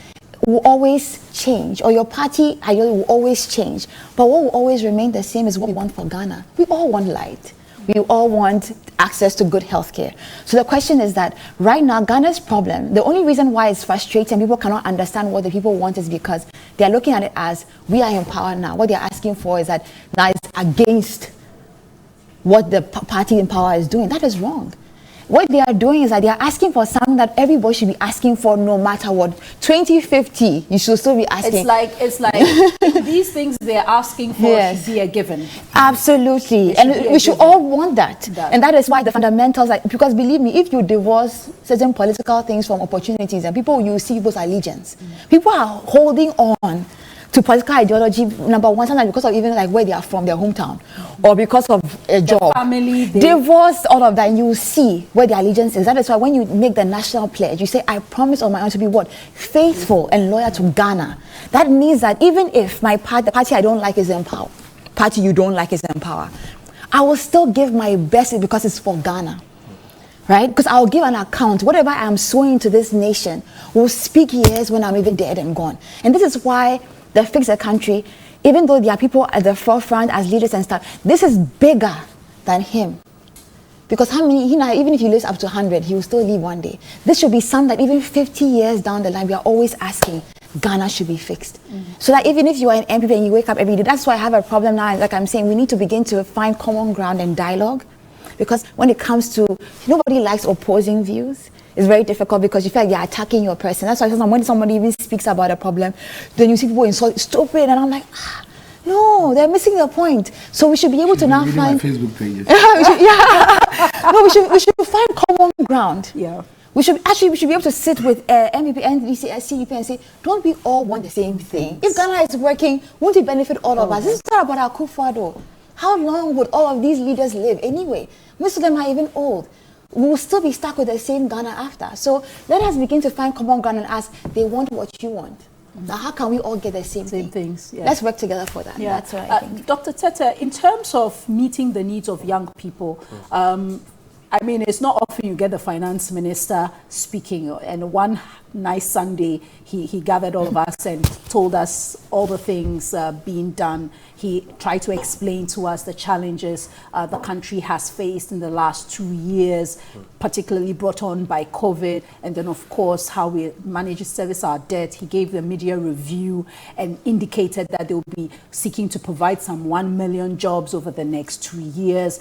will always change, or your party idea will always change. But what will always remain the same is what we want for Ghana. We all want light. We all want access to good healthcare. So the question is that right now, Ghana's problem, the only reason why it's frustrating, people cannot understand what the people want, is because they're looking at it as, we are in power now. What they're asking for is that now it's against what the party in power is doing. That is wrong. What they are doing is that they are asking for something that everybody should be asking for, no matter what. 2050, you should still be asking. It's like these things they're asking for should be a given. Absolutely. And we should all want that. And that is why the fundamentals, because believe me, if you divorce certain political things from opportunities, and you see people's allegiance. People are holding on to political ideology, number one, sometimes because of even like where they are from, their hometown, or because of a job. Family, divorce all of that, and you see where the allegiance is. That is why when you make the national pledge, you say, I promise on my own to be what? Faithful and loyal to Ghana. That means that even if the party I don't like is in power, party you don't like is in power, I will still give my best because it's for Ghana. Right? Because I'll give an account. Whatever I'm sowing to this nation will speak years when I'm even dead and gone. And this is why the Fix the Country, even though there are people at the forefront as leaders and stuff, this is bigger than him. Because how many, even if he lives up to 100, he will still leave one day. This should be something that even 50 years down the line, we are always asking, Ghana should be fixed. So that even if you are an MPP and you wake up every day, that's why I have a problem now. Like I'm saying, we need to begin to find common ground and dialogue. Because when it comes to, nobody likes opposing views. It's very difficult because you feel like you're attacking your person. That's why when somebody even speaks about a problem, then you see people insult, stupid, and I'm like, no, they're missing the point. So we should be able to now find my Facebook pages. we should find common ground. Yeah. We should be able to sit with MPP, NDC, CDP and say, don't we all want the same thing? If Ghana is working, won't it benefit all of us? This is not about our Akufo-Addo. How long would all of these leaders live anyway? Most of them are even old. We will still be stuck with the same Ghana after. So let us begin to find common ground and ask, they want what you want. Now, how can we all get the same things? Yeah. Let's work together for that. Yeah. That's what I think. Dr. Tete, in terms of meeting the needs of young people, I mean, it's not often you get the finance minister speaking, and one nice Sunday, he gathered all of us and told us all the things being done He tried to explain to us the challenges the country has faced in the last 2 years, particularly brought on by COVID, and then of course how we manage to service our debt. He gave the media review and indicated that they will be seeking to provide some 1 million jobs over the next 2 years.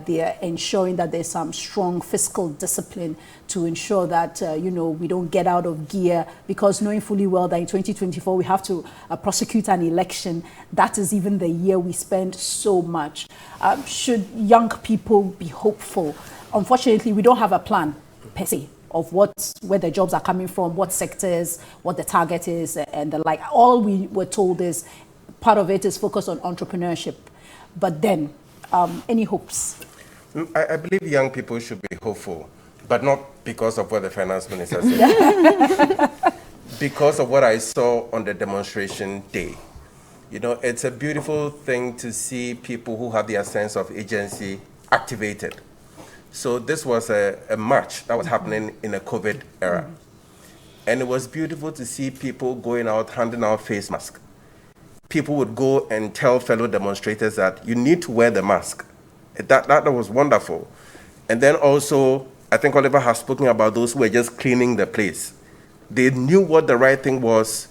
They are ensuring that there's some strong fiscal discipline to ensure that we don't get out of gear, because knowing fully well that in 2024 we have to prosecute an election. That is even the year we spend so much. Should young people be hopeful? Unfortunately, we don't have a plan per se of where the jobs are coming from, what sectors, what the target is, and the like. All we were told is part of it is focused on entrepreneurship. But then, any hopes? I believe young people should be hopeful, but not because of what the finance minister said. Because of what I saw on the demonstration day. It's a beautiful thing to see people who have their sense of agency activated. So this was a march that was happening in a COVID era. And it was beautiful to see people going out, handing out face masks. People would go and tell fellow demonstrators that you need to wear the mask. That was wonderful. And then also, I think Oliver has spoken about those who were just cleaning the place. They knew what the right thing was.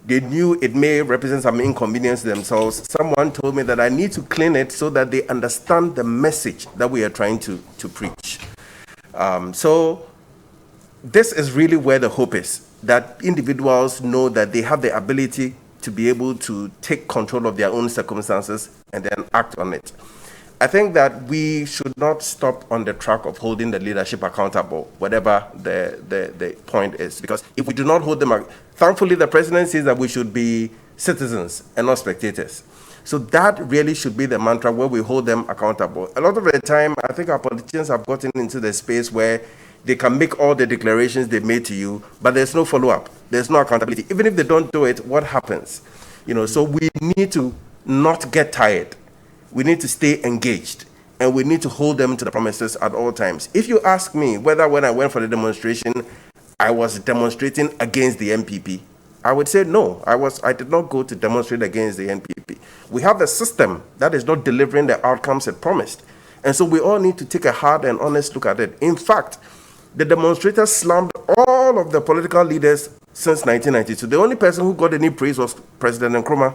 They knew it may represent some inconvenience to themselves. Someone told me that I need to clean it so that they understand the message that we are trying to preach. So this is really where the hope is, that individuals know that they have the ability to be able to take control of their own circumstances and then act on it. I think that we should not stop on the track of holding the leadership accountable, whatever the point is. Because if we do not hold them, thankfully the president says that we should be citizens and not spectators. So that really should be the mantra, where we hold them accountable. A lot of the time, I think our politicians have gotten into the space where they can make all the declarations they made to you, but there's no follow-up. There's no accountability. Even if they don't do it, what happens? So we need to not get tired. We need to stay engaged, and we need to hold them to the promises at all times. If you ask me whether when I went for the demonstration, I was demonstrating against the NPP, I would say no. I did not go to demonstrate against the NPP. We have a system that is not delivering the outcomes it promised. And so we all need to take a hard and honest look at it. In fact, the demonstrators slammed all of the political leaders since 1992. The only person who got any praise was President Nkrumah.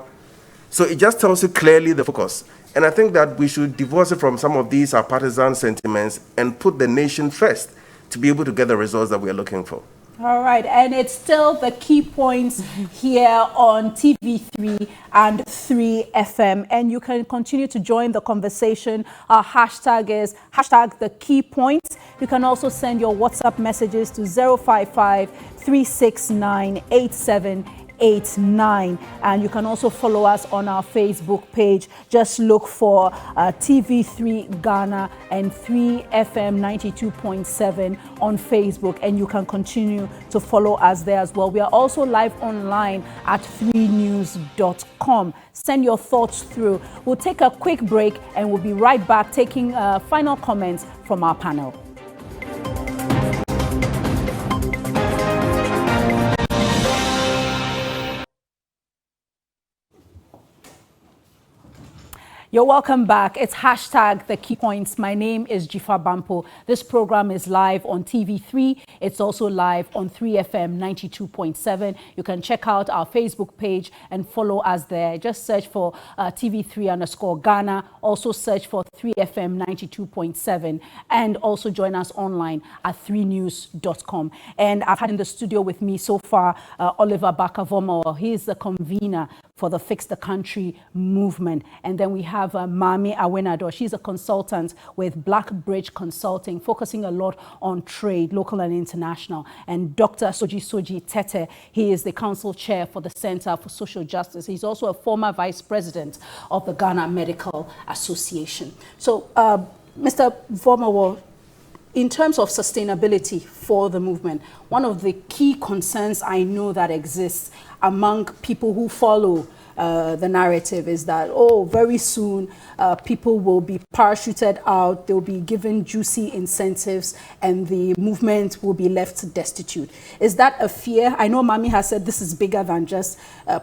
So it just tells you clearly the focus. And I think that we should divorce it from some of these partisan sentiments and put the nation first to be able to get the results that we are looking for. All right, and it's still the Key Points here on TV3 and 3FM, and you can continue to join the conversation. Our hashtag is the Key Points. You can also send your WhatsApp messages to 055 369 8789, and you can also follow us on our Facebook page. Just look for TV3 Ghana and 3FM 92.7 on Facebook, and you can continue to follow us there as well. We are also live online at 3news.com. Send your thoughts through. We'll take a quick break and we'll be right back taking final comments from our panel. You're welcome back. It's hashtag the Key Points. My name is Jifa Bampo. This program is live on TV3. It's also live on 3FM 92.7. You can check out our Facebook page and follow us there. Just search for TV3_Ghana. Also search for 3FM 92.7, and also join us online at 3news.com. And I've had in the studio with me so far Oliver Barker-Vormawor. He is the convener for the Fix the Country movement. And then we have Mami Awenado. She's a consultant with Black Bridge Consulting, focusing a lot on trade, local and international. And Dr. Soji Tete, he is the council chair for the Center for Social Justice. He's also a former vice president of the Ghana Medical Association. So, Mr. Vormawor, in terms of sustainability for the movement, one of the key concerns I know that exists among people who follow the narrative is that, oh, very soon people will be parachuted out, they'll be given juicy incentives, and the movement will be left destitute. Is that a fear? I know Mami has said this is bigger than just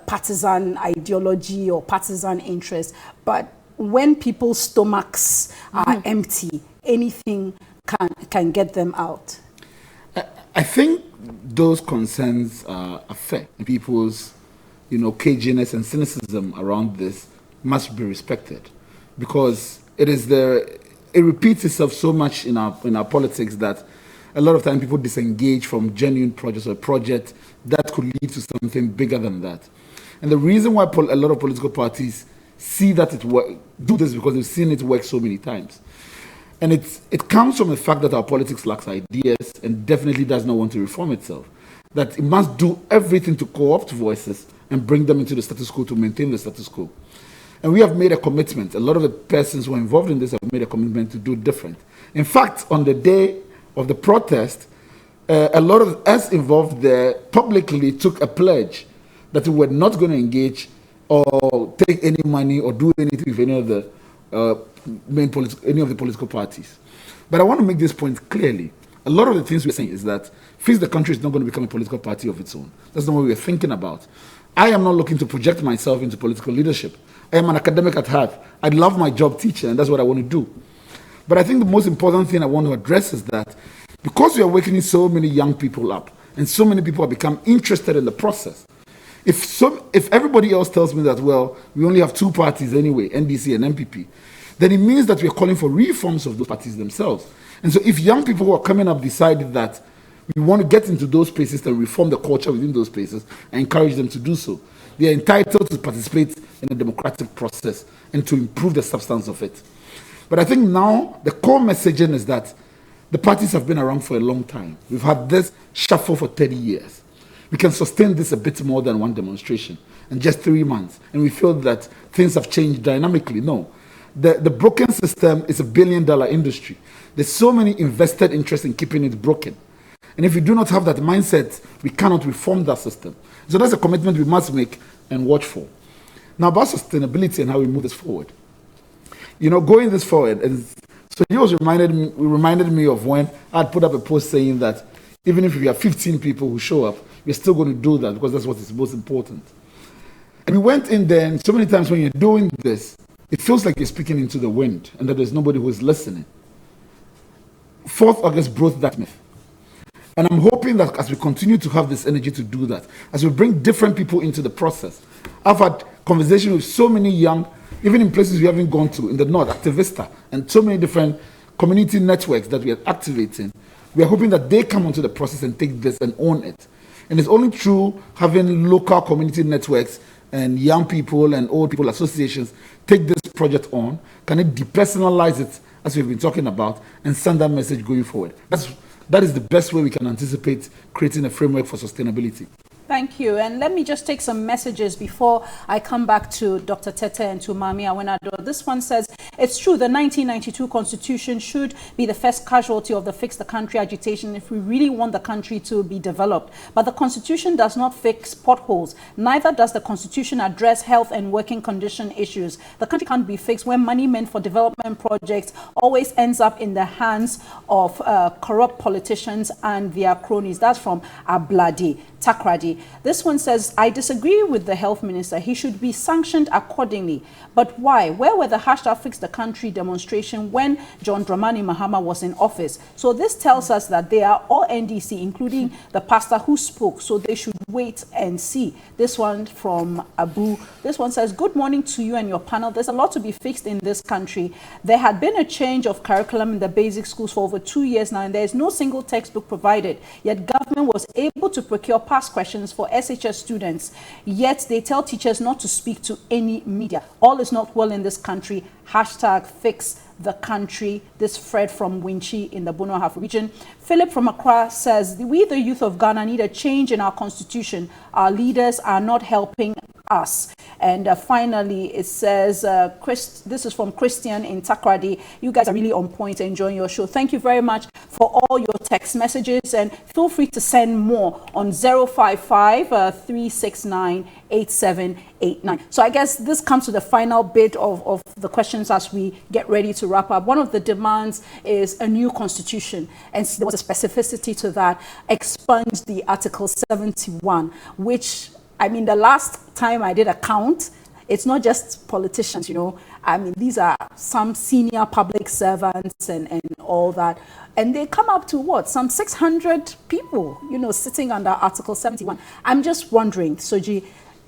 partisan ideology or partisan interest, but when people's stomachs are empty, anything can get them out. I think those concerns are fair. People's, caginess and cynicism around this must be respected, because it repeats itself so much in our politics that a lot of time people disengage from genuine projects or projects that could lead to something bigger than that. And the reason why a lot of political parties see that do this because they've seen it work so many times. And it comes from the fact that our politics lacks ideas and definitely does not want to reform itself. That it must do everything to co-opt voices and bring them into the status quo to maintain the status quo. And we have made a commitment. A lot of the persons who are involved in this have made a commitment to do different. In fact, on the day of the protest, a lot of us involved there publicly took a pledge that we were not going to engage or take any money or do anything with any of the political parties. But I want to make this point clearly. A lot of the things we're saying is that Fix the Country is not going to become a political party of its own. That's not what we're thinking about. I am not looking to project myself into political leadership. I am an academic at heart. I love my job teaching, and that's what I want to do. But I think the most important thing I want to address is that because we are waking so many young people up, and so many people have become interested in the process, if everybody else tells me that, well, we only have two parties anyway, NDC and MPP, then it means that we are calling for reforms of those parties themselves. And so if young people who are coming up decided that we want to get into those spaces and reform the culture within those spaces, I encourage them to do so. They are entitled to participate in the democratic process and to improve the substance of it. But I think now the core messaging is that the parties have been around for a long time. We've had this shuffle for 30 years. We can sustain this a bit more than one demonstration in just 3 months. And we feel that things have changed dynamically. No. The broken system is $1 billion industry. There's so many invested interest in keeping it broken. And if we do not have that mindset, we cannot reform that system. So that's a commitment we must make and watch for. Now about sustainability and how we move this forward. Going this forward, and so he reminded me of when I'd put up a post saying that even if we have 15 people who show up, we're still going to do that because that's what is most important. And we went in there, and so many times when you're doing this, it feels like you're speaking into the wind and that there's nobody who is listening. 4th August broke that myth. And I'm hoping that as we continue to have this energy to do that, as we bring different people into the process, I've had conversations with so many young, even in places we haven't gone to, in the North, Activista, and so many different community networks that we are activating. We are hoping that they come onto the process and take this and own it. And it's only through having local community networks and young people and old people associations take this project on, can it depersonalize it, as we've been talking about, and send that message going forward. That is the best way we can anticipate creating a framework for sustainability. Thank you. And let me just take some messages before I come back to Dr. Tete and to Mami Awenado. This one says, it's true, the 1992 Constitution should be the first casualty of the Fix the Country agitation if we really want the country to be developed. But the Constitution does not fix potholes. Neither does the Constitution address health and working condition issues. The country can't be fixed when money meant for development projects always ends up in the hands of corrupt politicians and their cronies. That's from Abladi Takradi. This one says, I disagree with the health minister. He should be sanctioned accordingly. But why? Where were the hashtag Fix the Country demonstration when John Dramani Mahama was in office? So this tells us that they are all NDC, including the pastor who spoke. So they should wait and see. This one from Abu. This one says, good morning to you and your panel. There's a lot to be fixed in this country. There had been a change of curriculum in the basic schools for over 2 years now, and there is no single textbook provided. Yet government was able to procure past questions for SHS students. Yet they tell teachers not to speak to any media. All is not well in this country. Hashtag Fix the Country. This Fred from Winchi in the Bono Half region. Philip from Accra says, we the youth of Ghana need a change in our constitution. Our leaders are not helping us. And finally, it says, this is from Christian in Takradi. You guys are really on point, enjoying your show. Thank you very much for all your text messages, and feel free to send more on 055 369 8789. So I guess this comes to the final bit of the questions as we get ready to wrap up. One of the demands is a new constitution, and there was a specificity to that. Expunge the Article 71, which, I mean, the last time I did a count, it's not just politicians, you know. I mean, these are some senior public servants and all that. And they come up to what? Some 600 people, you know, sitting under Article 71. I'm just wondering, Soji,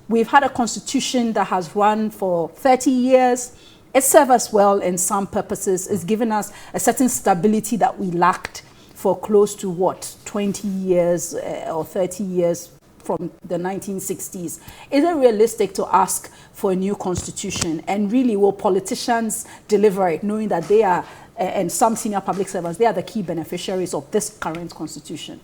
we've had a constitution that has run for 30 years. It served us well in some purposes. It's given us a certain stability that we lacked for close to what? 20 years or 30 years from the 1960s. Is it realistic to ask for a new constitution? And really, will politicians deliver it, knowing that they are, and some senior public servants, they are the key beneficiaries of this current constitution?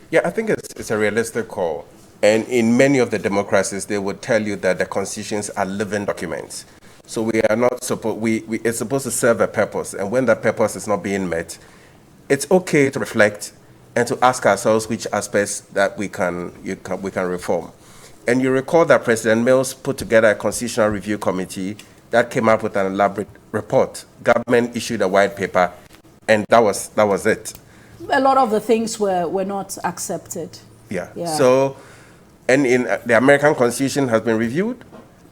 Yeah, I think it's a realistic call. And in many of the democracies, they would tell you that the constitutions are living documents. So we are not supposed, it's supposed to serve a purpose. And when that purpose is not being met, it's okay to reflect and to ask ourselves which aspects that we can reform. And you recall that President Mills put together a constitutional review committee that came up with an elaborate report. Government issued a white paper, and that was it. A lot of the things were not accepted. Yeah. So, and in the American Constitution has been reviewed.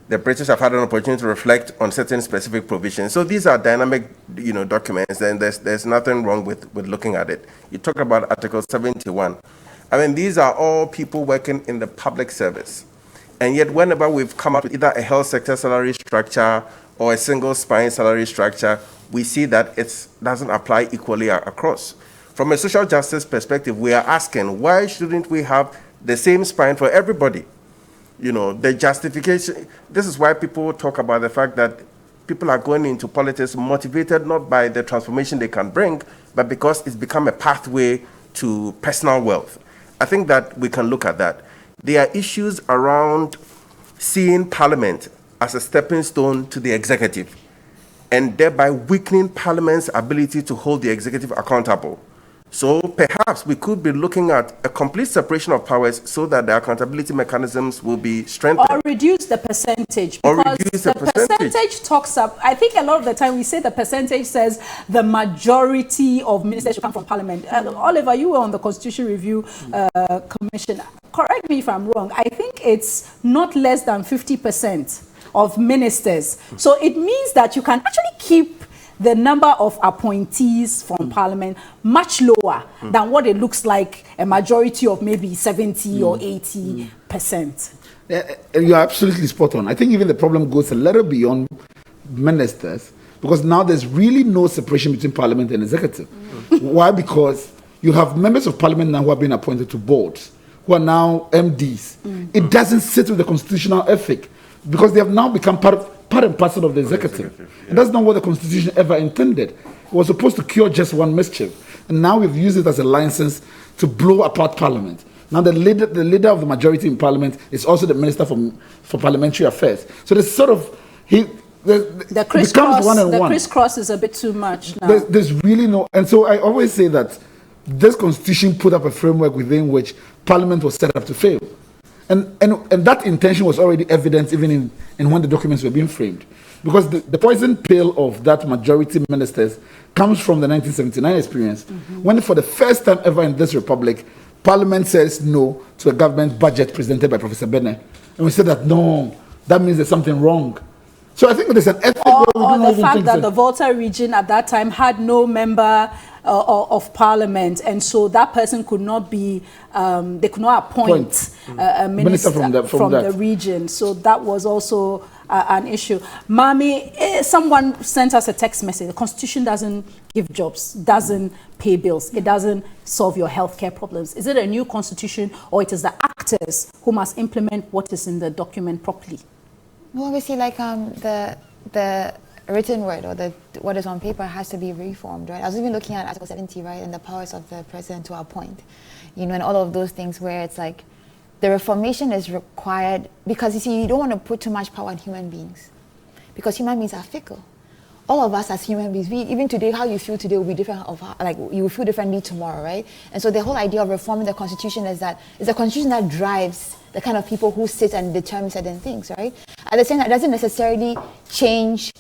The British have had an opportunity to reflect on certain specific provisions. So these are dynamic, you know, documents, and there's nothing wrong with looking at it. You talk about Article 71. I mean, these are all people working in the public service. And yet, whenever we've come up with either a health sector salary structure or a single spine salary structure, we see that it doesn't apply equally across. From a social justice perspective, we are asking, why shouldn't we have the same spine for everybody? You know, the justification, this is why people talk about the fact that people are going into politics motivated not by the transformation they can bring, but because it's become a pathway to personal wealth. I think that we can look at that. There are issues around seeing Parliament as a stepping stone to the executive, and thereby weakening Parliament's ability to hold the executive accountable. So perhaps we could be looking at a complete separation of powers so that the accountability mechanisms will be strengthened. Or reduce the percentage. Or Because reduce the percentage talks up. I think a lot of the time we say the percentage says the majority of ministers should come from Parliament. Oliver, you were on the Constitution Review Commission. Correct me if I'm wrong. I think it's not less than 50% of ministers. So it means that you can actually keep the number of appointees from Parliament much lower than what it looks like a majority of maybe 70 or 80%. You're absolutely spot on. I think even the problem goes a little beyond ministers, because now there's really no separation between Parliament and executive. Why? Because you have members of Parliament now who have been appointed to boards, who are now MDs. It doesn't sit with the constitutional ethic, because they have now become part and parcel of the executive. Yeah. And that's not what the Constitution ever intended. It was supposed to cure just one mischief. And now we've used it as a license to blow apart Parliament. Now the leader of the majority in Parliament is also the Minister for Parliamentary Affairs. So there's sort of, the crisscross is a bit too much now. There's really no, and so I always say that this Constitution put up a framework within which Parliament was set up to fail. And that intention was already evident even in when the documents were being framed. Because the poison pill of that majority ministers comes from the 1979 experience, when for the first time ever in this republic, Parliament says no to a government budget presented by Professor Bene. And we said that, no, that means there's something wrong. So I think there's an ethic or the fact that the Volta region at that time had no member of Parliament, and so that person could not be, they could not appoint a minister from the region. So that was also an issue. Mami, someone sent us a text message. The Constitution doesn't give jobs, doesn't pay bills, it doesn't solve your healthcare problems. Is it a new Constitution, or it is the actors who must implement what is in the document properly? Well, obviously, like the written word or what is on paper has to be reformed, right? I was even looking at Article 70, right, and the powers of the president to appoint, you know, and all of those things where it's like the reformation is required because, you see, you don't want to put too much power on human beings because human beings are fickle. All of us as human beings, even today, how you feel today will be different like you will feel differently tomorrow, right? And so the whole idea of reforming the Constitution is that it's the Constitution that drives the kind of people who sit and determine certain things, right? At the same time, it doesn't necessarily change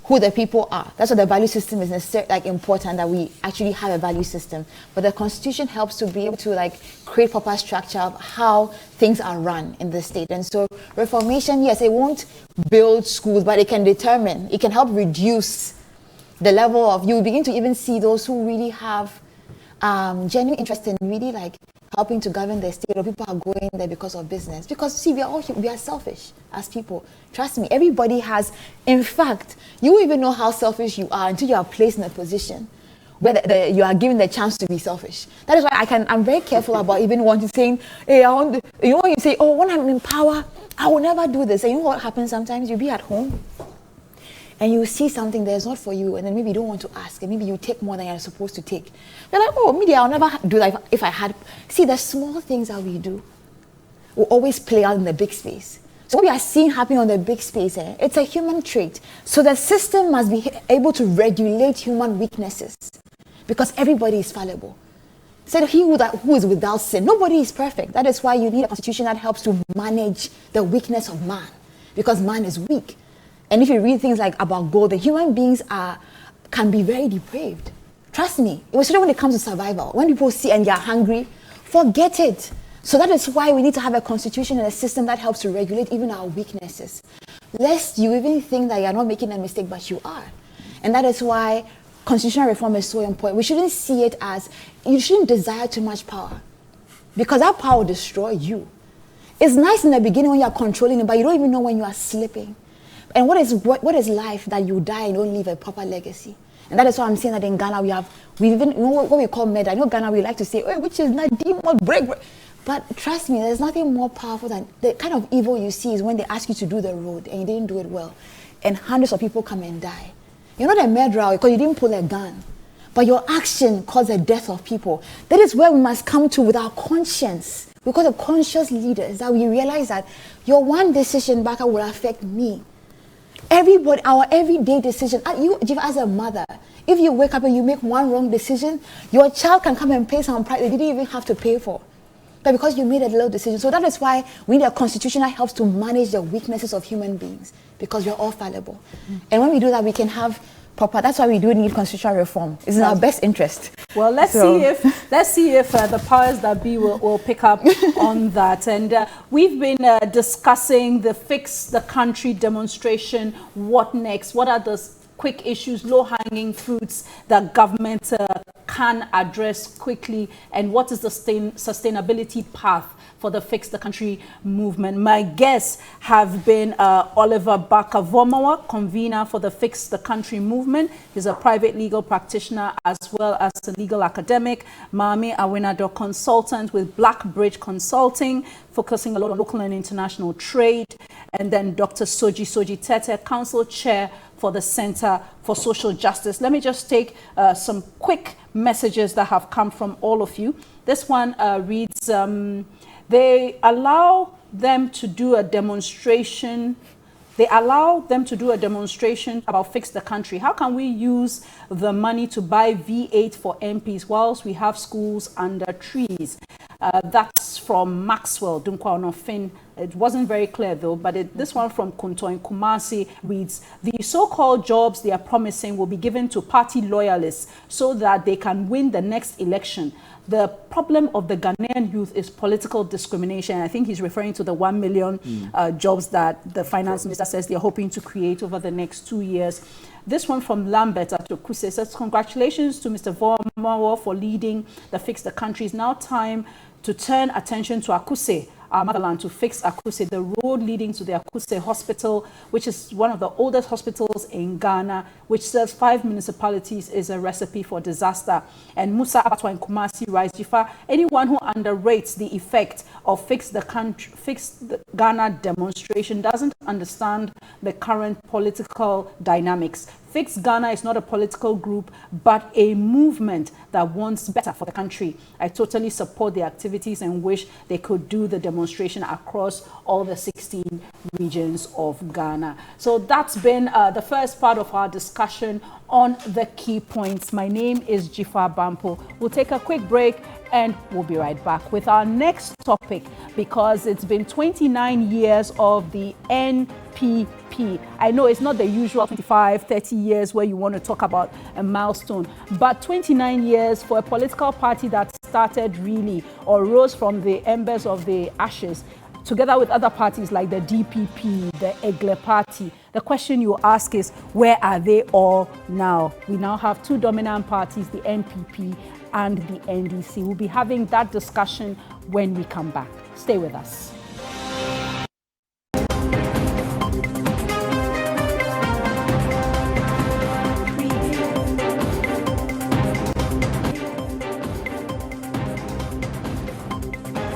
who the people are. That's why the value system is necessarily important, that we actually have a value system. But the Constitution helps to be able to create proper structure of how things are run in the state. And so reformation, yes, it won't build schools, but it can determine, it can help reduce the level of, you begin to even see those who really have genuine interest in really helping to govern the state, or people are going there because of business. Because see, we are selfish as people. Trust me, everybody has. In fact, you won't even know how selfish you are until you are placed in a position where you are given the chance to be selfish. That is why I'm very careful about even saying, hey, when you say, oh, when I'm in power, I will never do this. And you know what happens sometimes? You'll be at home and you see something that is not for you, and then maybe you don't want to ask, and maybe you take more than you're supposed to take. You're like, oh, maybe I'll never do that if I had. See, the small things that we do will always play out in the big space. So what we are seeing happening on the big space, it's a human trait. So the system must be able to regulate human weaknesses, because everybody is fallible. So he who is without sin, nobody is perfect. That is why you need a constitution that helps to manage the weakness of man, because man is weak. And if you read things about gold, the human beings can be very depraved. Trust me, especially when it comes to survival. When people see and they are hungry, forget it. So that is why we need to have a constitution and a system that helps to regulate even our weaknesses. Lest you even think that you are not making a mistake, but you are. And that is why constitutional reform is so important. We shouldn't see it as, you shouldn't desire too much power, because that power will destroy you. It's nice in the beginning when you are controlling it, but you don't even know when you are slipping. And what is life that you die and don't leave a proper legacy? And that is why I'm saying that in Ghana we even, you know what we call murder. I know Ghana, we like to say, oh, which is not demon, break. But trust me, there's nothing more powerful than the kind of evil you see is when they ask you to do the road and you didn't do it well, and hundreds of people come and die. You're not a murderer because you didn't pull a gun, but your action caused the death of people. That is where we must come to with our conscience. Because of conscious leaders, that we realize that your one decision back will affect me. Everybody, our everyday decision. You, as a mother, if you wake up and you make one wrong decision, your child can come and pay some price they didn't even have to pay for. But because you made a little decision. So that is why we need a constitution that helps to manage the weaknesses of human beings, because we're all fallible. And when we do that, we can have proper, that's why we do need constitutional reform. It's in our best interest. Well, let's see if the powers that be will pick up on that. And we've been discussing the Fix the Country demonstration. What next? What are the quick issues, low-hanging fruits that government can address quickly? And what is the sustainability path for the Fix the Country movement? My guests have been Oliver Barker-Vormawa, convener for the Fix the Country movement. He's a private legal practitioner as well as a legal academic. Mami Awinado, consultant with Black Bridge Consulting, focusing a lot on local and international trade. And then Dr. Soji Tete, council chair for the Center for Social Justice. Let me just take some quick messages that have come from all of you. This one reads, they allow them to do a demonstration. They allow them to do a demonstration about Fix the Country. How can we use the money to buy V8 for MPs whilst we have schools under trees? That's from Maxwell Dunkwa Onofin. It wasn't very clear though, but this one from Kunto in Kumasi reads, the so-called jobs they are promising will be given to party loyalists so that they can win the next election. The problem of the Ghanaian youth is political discrimination. I think he's referring to the 1 million jobs that the finance minister says they're hoping to create over the next 2 years. This one from Lambert at Akuse says, congratulations to Mr. Vormawa for leading the Fix the Country. It's now time to turn attention to Akuse, our motherland, to fix Akuse. The road leading to the Akuse Hospital, which is one of the oldest hospitals in Ghana, which serves 5 municipalities, is a recipe for disaster. And Musa Abatwa in Kumasi writes, Jifa, anyone who underrates the effect of Fix the Ghana demonstration doesn't understand the current political dynamics. Fix Ghana is not a political group, but a movement that wants better for the country. I totally support the activities and wish they could do the demonstration across all the 16 regions of Ghana. So that's been the first part of our discussion on the key points. My name is Jifa Bampo. We'll take a quick break And we'll be right back with our next topic, because it's been 29 years of the NPP. I know it's not the usual 25, 30 years where you want to talk about a milestone, but 29 years for a political party that started really or rose from the embers of the ashes, together with other parties like the DPP, the Egle Party. The question you ask is, where are they all now? We now have two dominant parties, the NPP and the NDC. We'll be having that discussion when we come back. Stay with us.